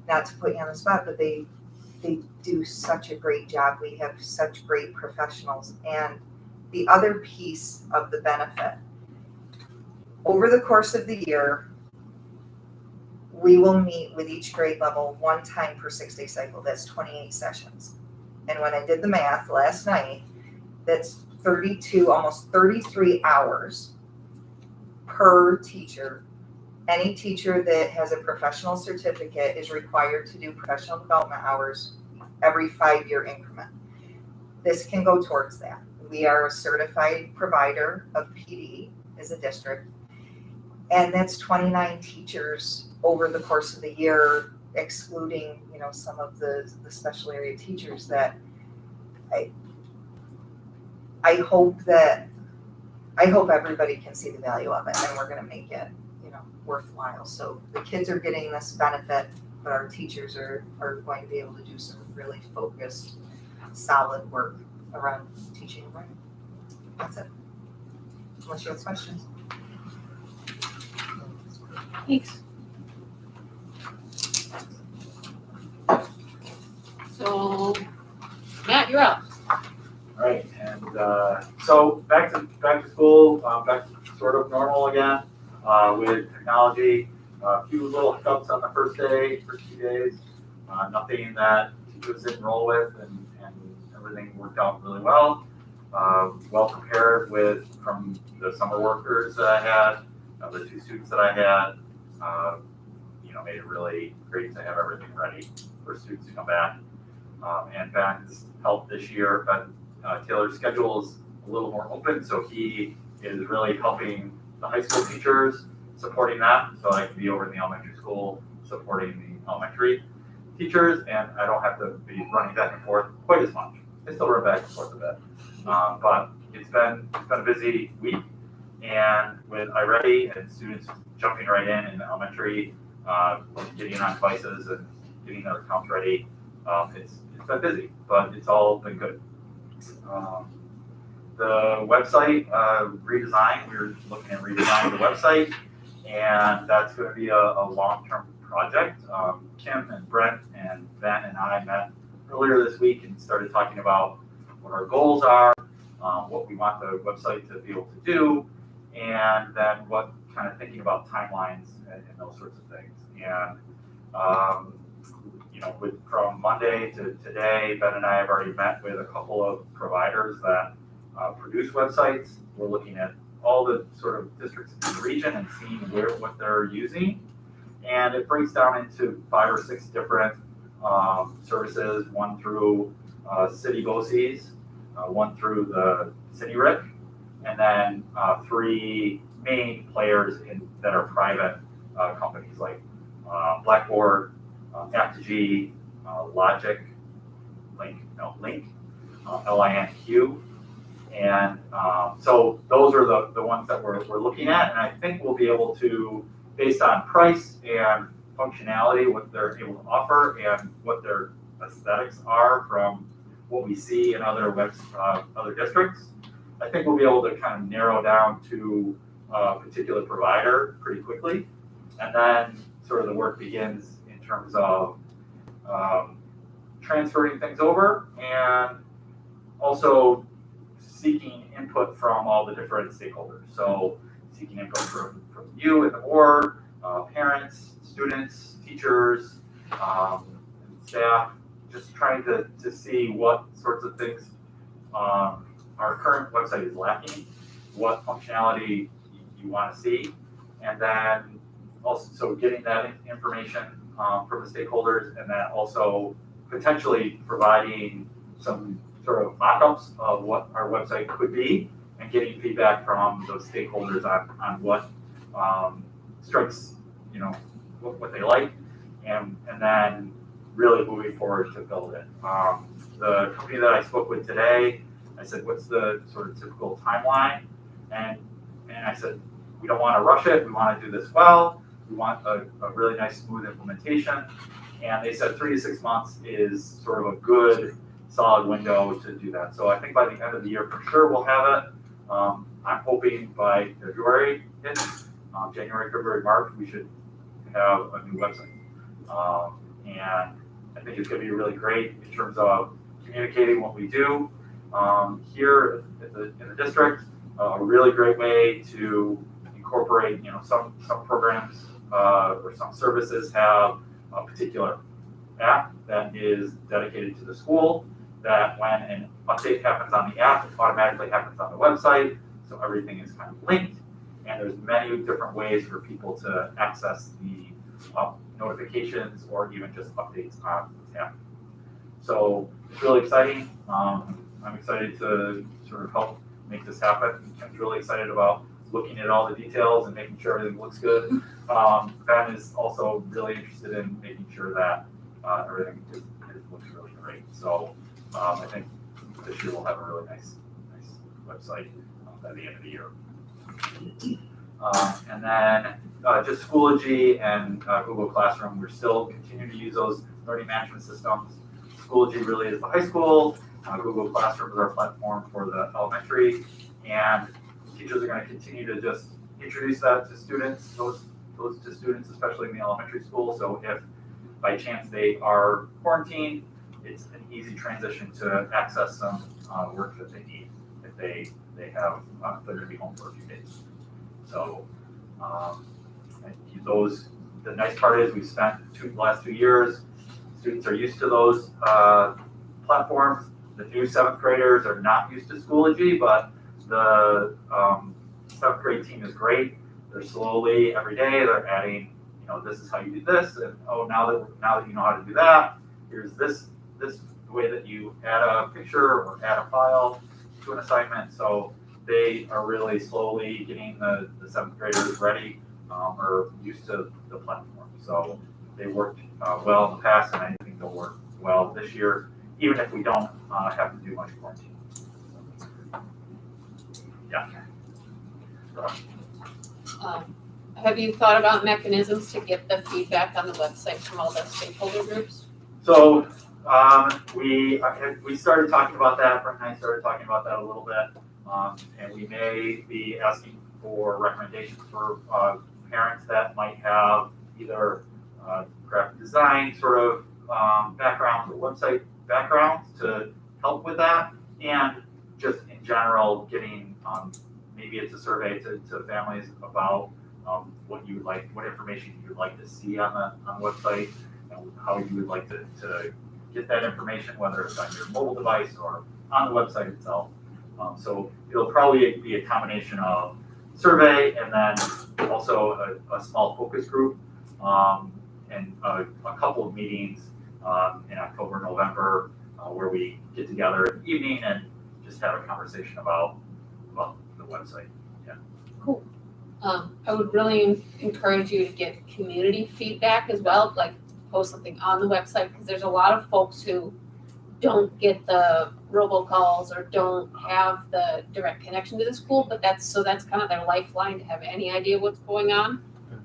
not to put you on the spot, but they do such a great job. We have such great professionals. And the other piece of the benefit, over the course of the year, we will meet with each grade level 1 time per 6-day cycle. That's 28 sessions. And when I did the math last night, that's 32, almost 33 hours per teacher. Any teacher that has a professional certificate is required to do professional development hours every 5-year increment. This can go towards that. We are a certified provider of PD as a district, and that's 29 teachers over the course of the year, excluding, some of the special area teachers that I hope everybody can see the value of it, and we're going to make it, worthwhile. So the kids are getting this benefit, but our teachers are going to be able to do some really focused, solid work around teaching and learning. That's it. Unless you have questions. Thanks. So, Matt, you're up. Right, and so back to school, back to sort of normal again with technology. A few little hiccups on the first 2 days. Nothing that teachers didn't roll with, and everything worked out really well. Well prepared from the summer workers that I had, the 2 students that I had. Made it really great to have everything ready for students to come back. And Ben's helped this year, but Taylor's schedule is a little more open, so he is really helping the high school teachers, supporting them, so I can be over in the elementary school supporting the elementary teachers, and I don't have to be running back and forth quite as much. I still run back and forth a bit, but it's been a busy week, and with iReady and students jumping right in the elementary, getting on devices and getting their accounts ready, it's been busy, but it's all been good. The website redesign, we're looking at redesigning the website, and that's going to be a long-term project. Kim and Brent and Ben and I met earlier this week and started talking about what our goals are, what we want the website to be able to do, and then what kind of thinking about timelines and those sorts of things. And from Monday to today, Ben and I have already met with a couple of providers that produce websites. We're looking at all the sort of districts in the region and seeing what they're using. And it breaks down into 5 or 6 different services, one through city BOCES, one through the city RIC, and then 3 main players that are private companies like Blackboard, Aptigee, Logic, Link, LINQ. And so those are the ones that we're looking at, and I think we'll be able to, based on price and functionality, what they're able to offer and what their aesthetics are from what we see in other districts, I think we'll be able to kind of narrow down to a particular provider pretty quickly. And then sort of the work begins in terms of transferring things over and also seeking input from all the different stakeholders. So seeking input from you and the board, parents, students, teachers, staff, just trying to see what sorts of things our current website is lacking, what functionality you want to see, and then also getting that information from the stakeholders, and then also potentially providing some sort of mock-ups of what our website could be, and getting feedback from those stakeholders on what strikes, what they like, and then really moving forward to build it. The company that I spoke with today, I said, what's the sort of typical timeline? And I said, we don't want to rush it. We want to do this well. We want a really nice, smooth implementation. And they said 3 to 6 months is sort of a good, solid window to do that. So I think by the end of the year, for sure, we'll have it. I'm hoping by February, January, February, March, we should have a new website. And I think it's going to be really great in terms of communicating what we do here in the district. A really great way to incorporate, some programs or some services have a particular app that is dedicated to the school, that when an update happens on the app, it automatically happens on the website, so everything is kind of linked, and there's many different ways for people to access the notifications or even just updates on what's happening. So it's really exciting. I'm excited to sort of help make this happen. Kim's really excited about looking at all the details and making sure everything looks good. Ben is also really interested in making sure that everything looks really great. So I think this year we'll have a really nice website by the end of the year. And then just Schoology and Google Classroom, we're still continuing to use those learning management systems. Schoology really is the high school. Google Classroom is our platform for the elementary. And teachers are going to continue to just introduce that to students, those to students, especially in the elementary school. So if by chance they are quarantined, it's an easy transition to access some work that they need if they're going to be home for a few days. So the nice part is we've spent the last 2 years, students are used to those platforms. The new 7th graders are not used to Schoology, but the 7th grade team is great. They're slowly every day they're adding, this is how you do this, and now that you know how to do that, here's this way that you add a picture or add a file to an assignment. So they are really slowly getting the seventh graders ready, or used to the platform. So they worked well in the past, and I think they'll work well this year, even if we don't have to do much quarantine. Yeah. Have you thought about mechanisms to get the feedback on the website from all the stakeholder groups? So we started talking about that. Brent and I started talking about that a little bit, and we may be asking for recommendations for parents that might have either graphic design sort of backgrounds or website backgrounds to help with that, and just in general getting maybe it's a survey to families about what you would like, what information you would like to see on the website, and how you would like to get that information, whether it's on your mobile device or on the website itself. So it'll probably be a combination of survey and then also a small focus group, and a couple of meetings in October, November, where we get together in the evening and just have a conversation about the website. Yeah. Cool. I would really encourage you to get community feedback as well, like post something on the website, because there's a lot of folks who don't get the robocalls or don't have the direct connection to the school, but that's kind of their lifeline to have any idea what's going on.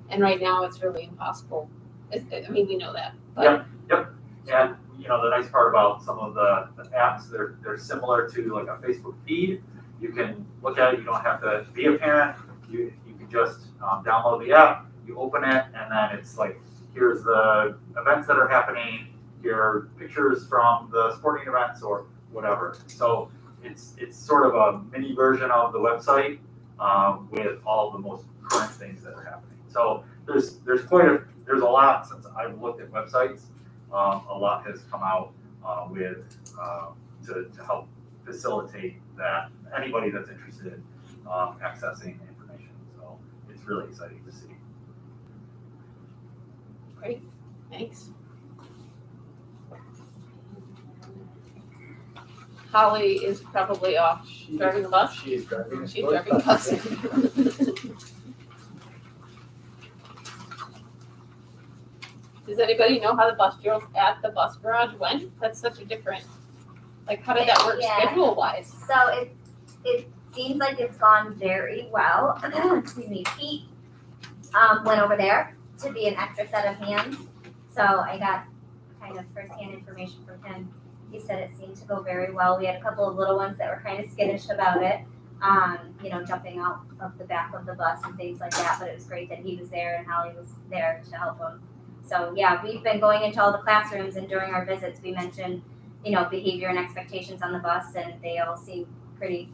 And right now it's really impossible. I mean, we know that. But Yep. And the nice part about some of the apps, they're similar to like a Facebook feed. You can look at it. You don't have to be a parent. You can just download the app. You open it, and then it's like, here's the events that are happening. Here are pictures from the sporting events or whatever. So it's sort of a mini version of the website with all the most current things that are happening. So there's a lot since I've looked at websites. A lot has come out with to help facilitate that anybody that's interested in accessing information. So it's really exciting to see. great, thanks. Holly is probably off driving the bus. She is driving. She's driving the bus. Does anybody know how the bus drills at the bus garage went? That's such a different, like, how did that work Yeah. schedule wise? So it seems like it's gone very well. Excuse me, Pete went over there to be an extra set of hands. So I got kind of firsthand information from him. He said it seemed to go very well. We had a couple of little ones that were kind of skittish about it, jumping out of the back of the bus and things like that. But it was great that he was there and Holly was there to help them. So yeah, we've been going into all the classrooms, and during our visits, we mentioned, behavior and expectations on the bus, and they all seem pretty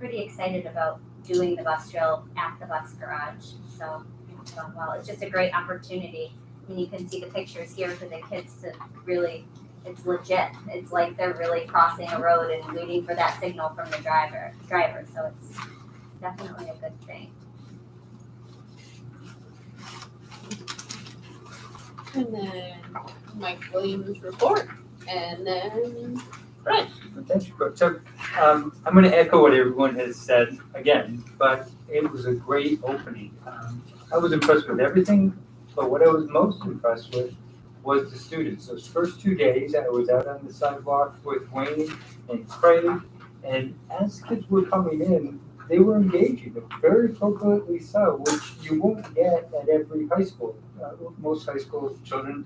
excited about doing the bus drill at the bus garage. So it's gone well. It's just a great opportunity. I mean, you can see the pictures here for the kids to really, it's legit. It's like they're really crossing a road and waiting for that signal from the driver. So it's definitely a good thing. And then Mike Williams' report, and then Brent. Thank you, Coach. So I'm going to echo what everyone has said again, but it was a great opening. I was impressed with everything, but what I was most impressed with was the students. Those first 2 days, I was out on the sidewalk with Wayne and Craig, and as kids were coming in, they were engaging, very appropriately so, which you won't get at every high school. Most high school children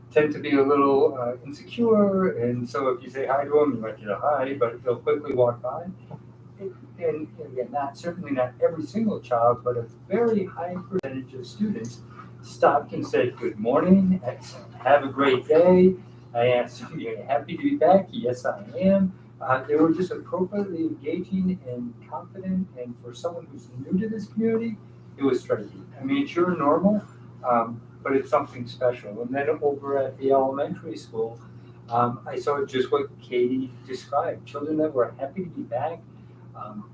tend to be a little insecure, and so if you say hi to them, you might get a hi, but they'll quickly walk by. And again, certainly not every single child, but a very high percentage of students stopped and said, "Good morning, have a great day." I asked them, "Are you happy to be back?" "Yes, I am." They were just appropriately engaging and confident, and for someone who's new to this community, it was striking. I mean, it's your normal, but it's something special. And then over at the elementary school, I saw just what Katie described, children that were happy to be back,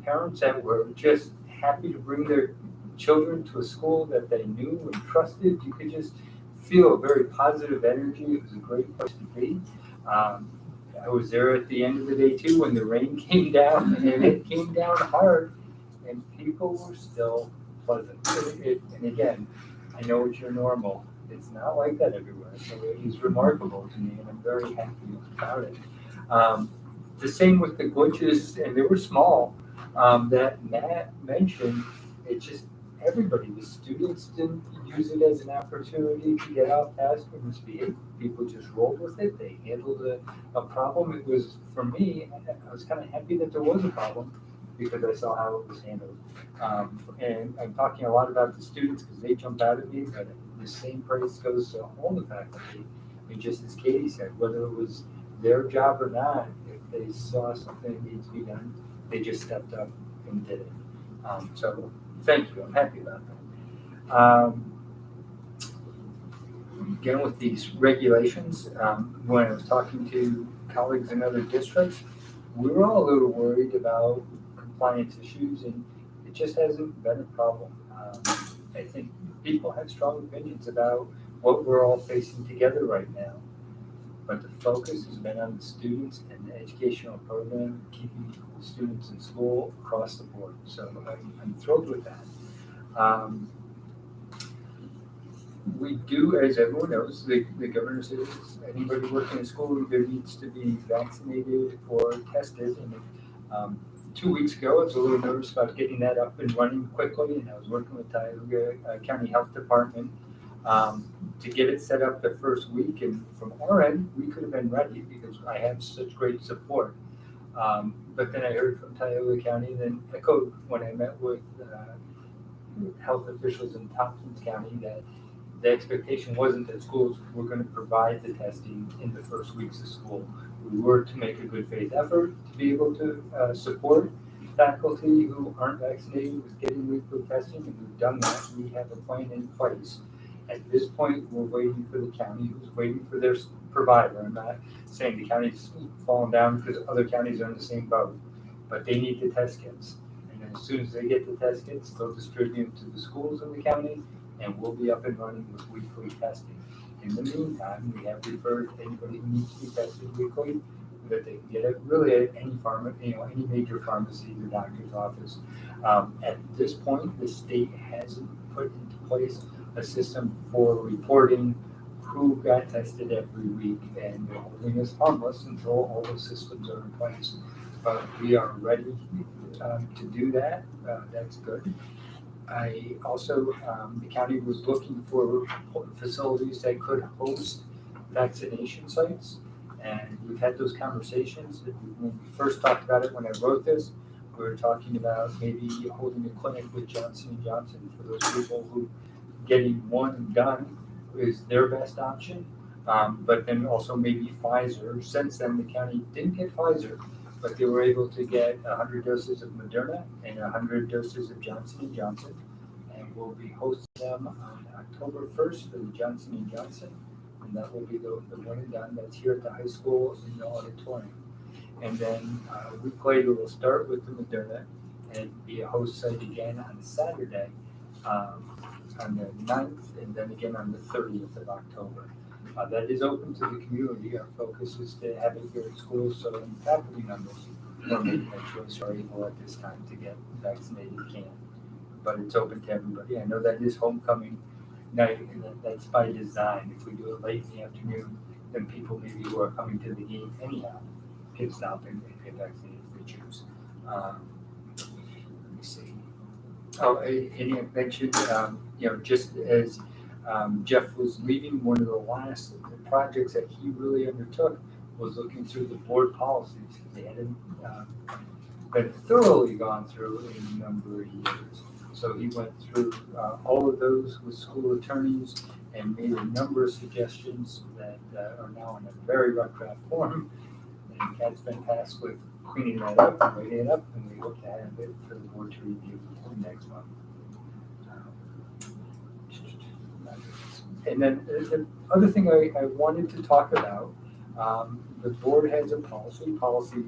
parents that were just happy to bring their children to a school that they knew and trusted. You could just feel a very positive energy. It was a great place to be. I was there at the end of the day too when the rain came down, and it came down hard. and people were still pleasant. And again, I know it's your normal. It's not like that everywhere, so it is remarkable to me, and I'm very happy about it. The same with the glitches, and they were small, that Matt mentioned. It just, everybody, the students didn't use it as an opportunity to get out fast and misbehave. People just rolled with it. They handled a problem. It was, for me, I was kind of happy that there was a problem because I saw how it was handled. And I'm talking a lot about the students because they jump out at me, but the same praise goes to all the faculty. I mean, just as Katie said, whether it was their job or not, if they saw something that needs to be done, they just stepped up and did it. So thank you, I'm happy about that. Again, with these regulations, when I was talking to colleagues in other districts, we were all a little worried about compliance issues, and it just hasn't been a problem. I think people have strong opinions about what we're all facing together right now. But the focus has been on the students and the educational program, keeping students in school across the board. So I'm thrilled with that. We do, as everyone knows, the governor says anybody working in school either needs to be vaccinated or tested. And 2 weeks ago, I was a little nervous about getting that up and running quickly, and I was working with Tioga County Health Department to get it set up the first week. And from our end, we could have been ready because I have such great support. But then I heard from Tioga County, and then echoed when I met with health officials in Tompkins County that the expectation wasn't that schools were going to provide the testing in the first weeks of school. We were to make a good faith effort to be able to support faculty who aren't vaccinated with getting weekly testing, and we've done that. We have a plan in place. At this point, we're waiting for the county, who's waiting for their provider. I'm not saying the county's falling down because other counties are in the same boat, but they need the test kits. And as soon as they get the test kits, they'll distribute to the schools in the county, and we'll be up and running with weekly testing. In the meantime, we have referred anybody who needs to be tested weekly that they can get it really at any any major pharmacy or doctor's office. At this point, the state hasn't put into place a system for reporting who got tested every week, and they're holding us harmless until all the systems are in place. But we are ready to do that. That's good. I also, the county was looking for facilities that could host vaccination sites, and we've had those conversations. When we first talked about it, when I wrote this, we were talking about maybe holding a clinic with Johnson & Johnson for those people who getting one done is their best option, but then also maybe Pfizer. Since then, the county didn't get Pfizer, but they were able to get 100 doses of Moderna and 100 doses of Johnson & Johnson, and we'll be hosting them on October 1st for the Johnson & Johnson, and that will be the one and done. That's here at the high school in the auditorium. And then a week later, we'll start with the Moderna and be a host site again on Saturday, on the 9th, and then again on the 30th of October. That is open to the community. Our focus is to have it here at school so that faculty members who are making that choice are able at this time to get vaccinated can. But it's open to everybody. I know that is homecoming night, and that's by design. If we do it late in the afternoon, then people maybe who are coming to the game anyhow can stop and get vaccinated if they choose. Let me see. Oh, and you mentioned, just as Jeff was leaving, one of the last projects that he really undertook was looking through the board policies. They hadn't been thoroughly gone through in a number of years. So he went through all of those with school attorneys and made a number of suggestions that are now in a very rough draft form. And Kat's been tasked with cleaning that up and writing it up, and we hope to have it for the board to review next month. And then the other thing I wanted to talk about, the board has a policy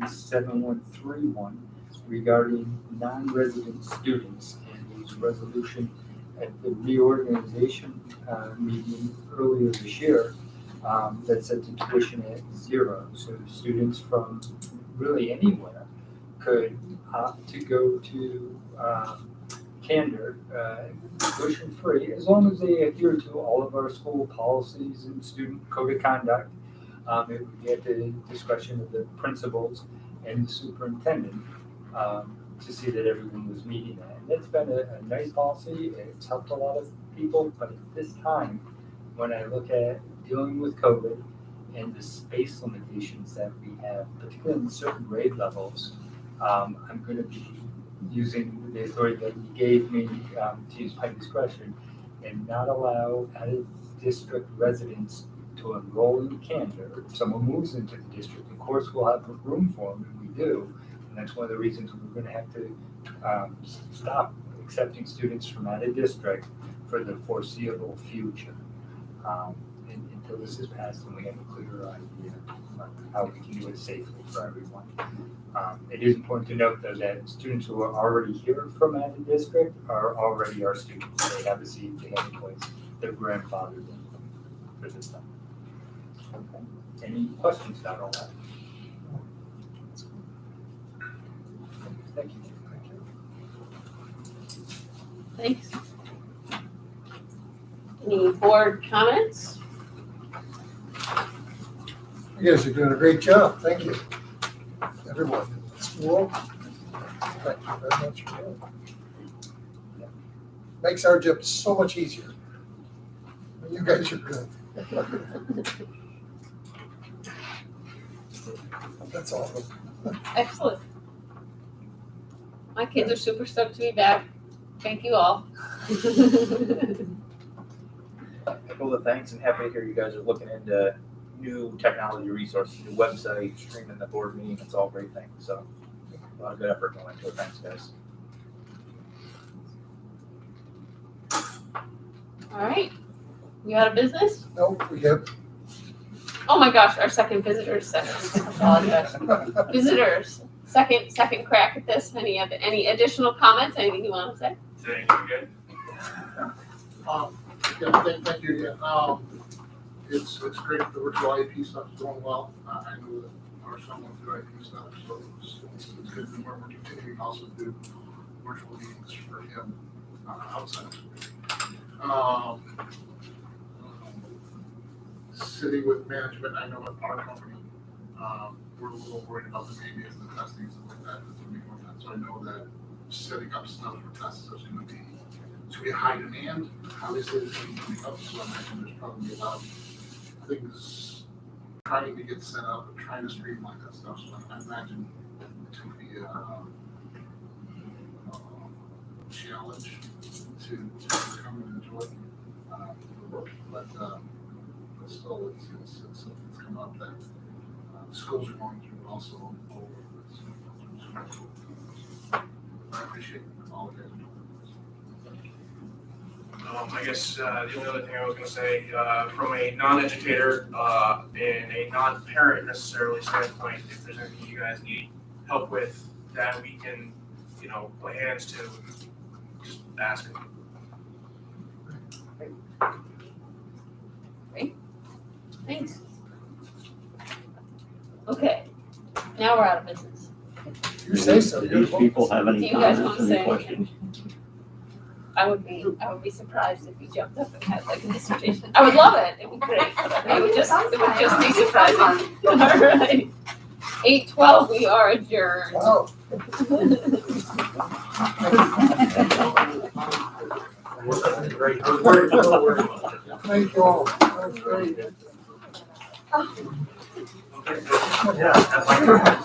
7131, regarding non-resident students, and there was a resolution at the reorganization meeting earlier this year that set the tuition at 0. So students from really anywhere could opt to go to Candor, tuition free, as long as they adhere to all of our school policies and student code of conduct. It would be at the discretion of the principals and the superintendent to see that everyone was meeting that. And that's been a nice policy. It's helped a lot of people, but at this time, when I look at dealing with COVID and the space limitations that we have, particularly in certain grade levels, I'm going to be using the authority that you gave me to use my discretion and not allow out-of-district residents to enroll in Candor. If someone moves into the district, of course, we'll have room for them, and we do. And that's one of the reasons we're going to have to stop accepting students from out of district for the foreseeable future. Until this is passed and we have a clearer idea on how we can do it safely for everyone. It is important to note though that students who are already here from out of district are already our students. They have a seat, they have a place, they're grandfathered in for this time. Okay. Any questions about all that? Thank you. Thanks. Any board comments? You guys are doing a great job. Thank you. Everyone in the school. Thank you very much for doing it. Makes our job so much easier. You guys are good. That's all. Excellent. My kids are super stoked to be back. Thank you all. Echo the thanks and happy to hear you guys are looking into new technology resources, new website, streaming the board meeting. It's all great things. So a lot of good effort going into it. Thanks, guys. All right. We out of business? Nope, we have. Oh my gosh, our second visitors session. I apologize. Visitors, second crack at this. Any additional comments? Anything you want to say? Thank you again. Yeah, thank you again. It's great that the virtual IEP stuff is going well. I know that our son went through IEP stuff, so it's good that we're continuing also to do virtual meetings for him outside of school. Sitting with management, I know at our company, we're a little worried about the maybe and the testing and stuff like that. That's going to be going on. So I know that setting up stuff for tests is going to be a high demand. Obviously, there's going to be coming up, so I imagine there's probably a lot of things trying to get set up and trying to streamline that stuff. So I imagine it to be a challenge to come and enjoy the work. But still, it's something that's come up that the schools are going through also over this. I appreciate all of you. I guess the only other thing I was going to say, from a non-educator and a non-parent necessarily standpoint, if there's anything you guys need help with that we can, lay hands to, just ask. Great. Thanks. Okay. Now we're out of business. You say so. Do these people have Do any you guys comments, want to any say questions? I would be surprised if you jumped up and had like a dissertation. I would love it. It'd be great. But it would just be surprising. All right. 8:12. We are adjourned. Wow. Thank you all. That was great. Yeah.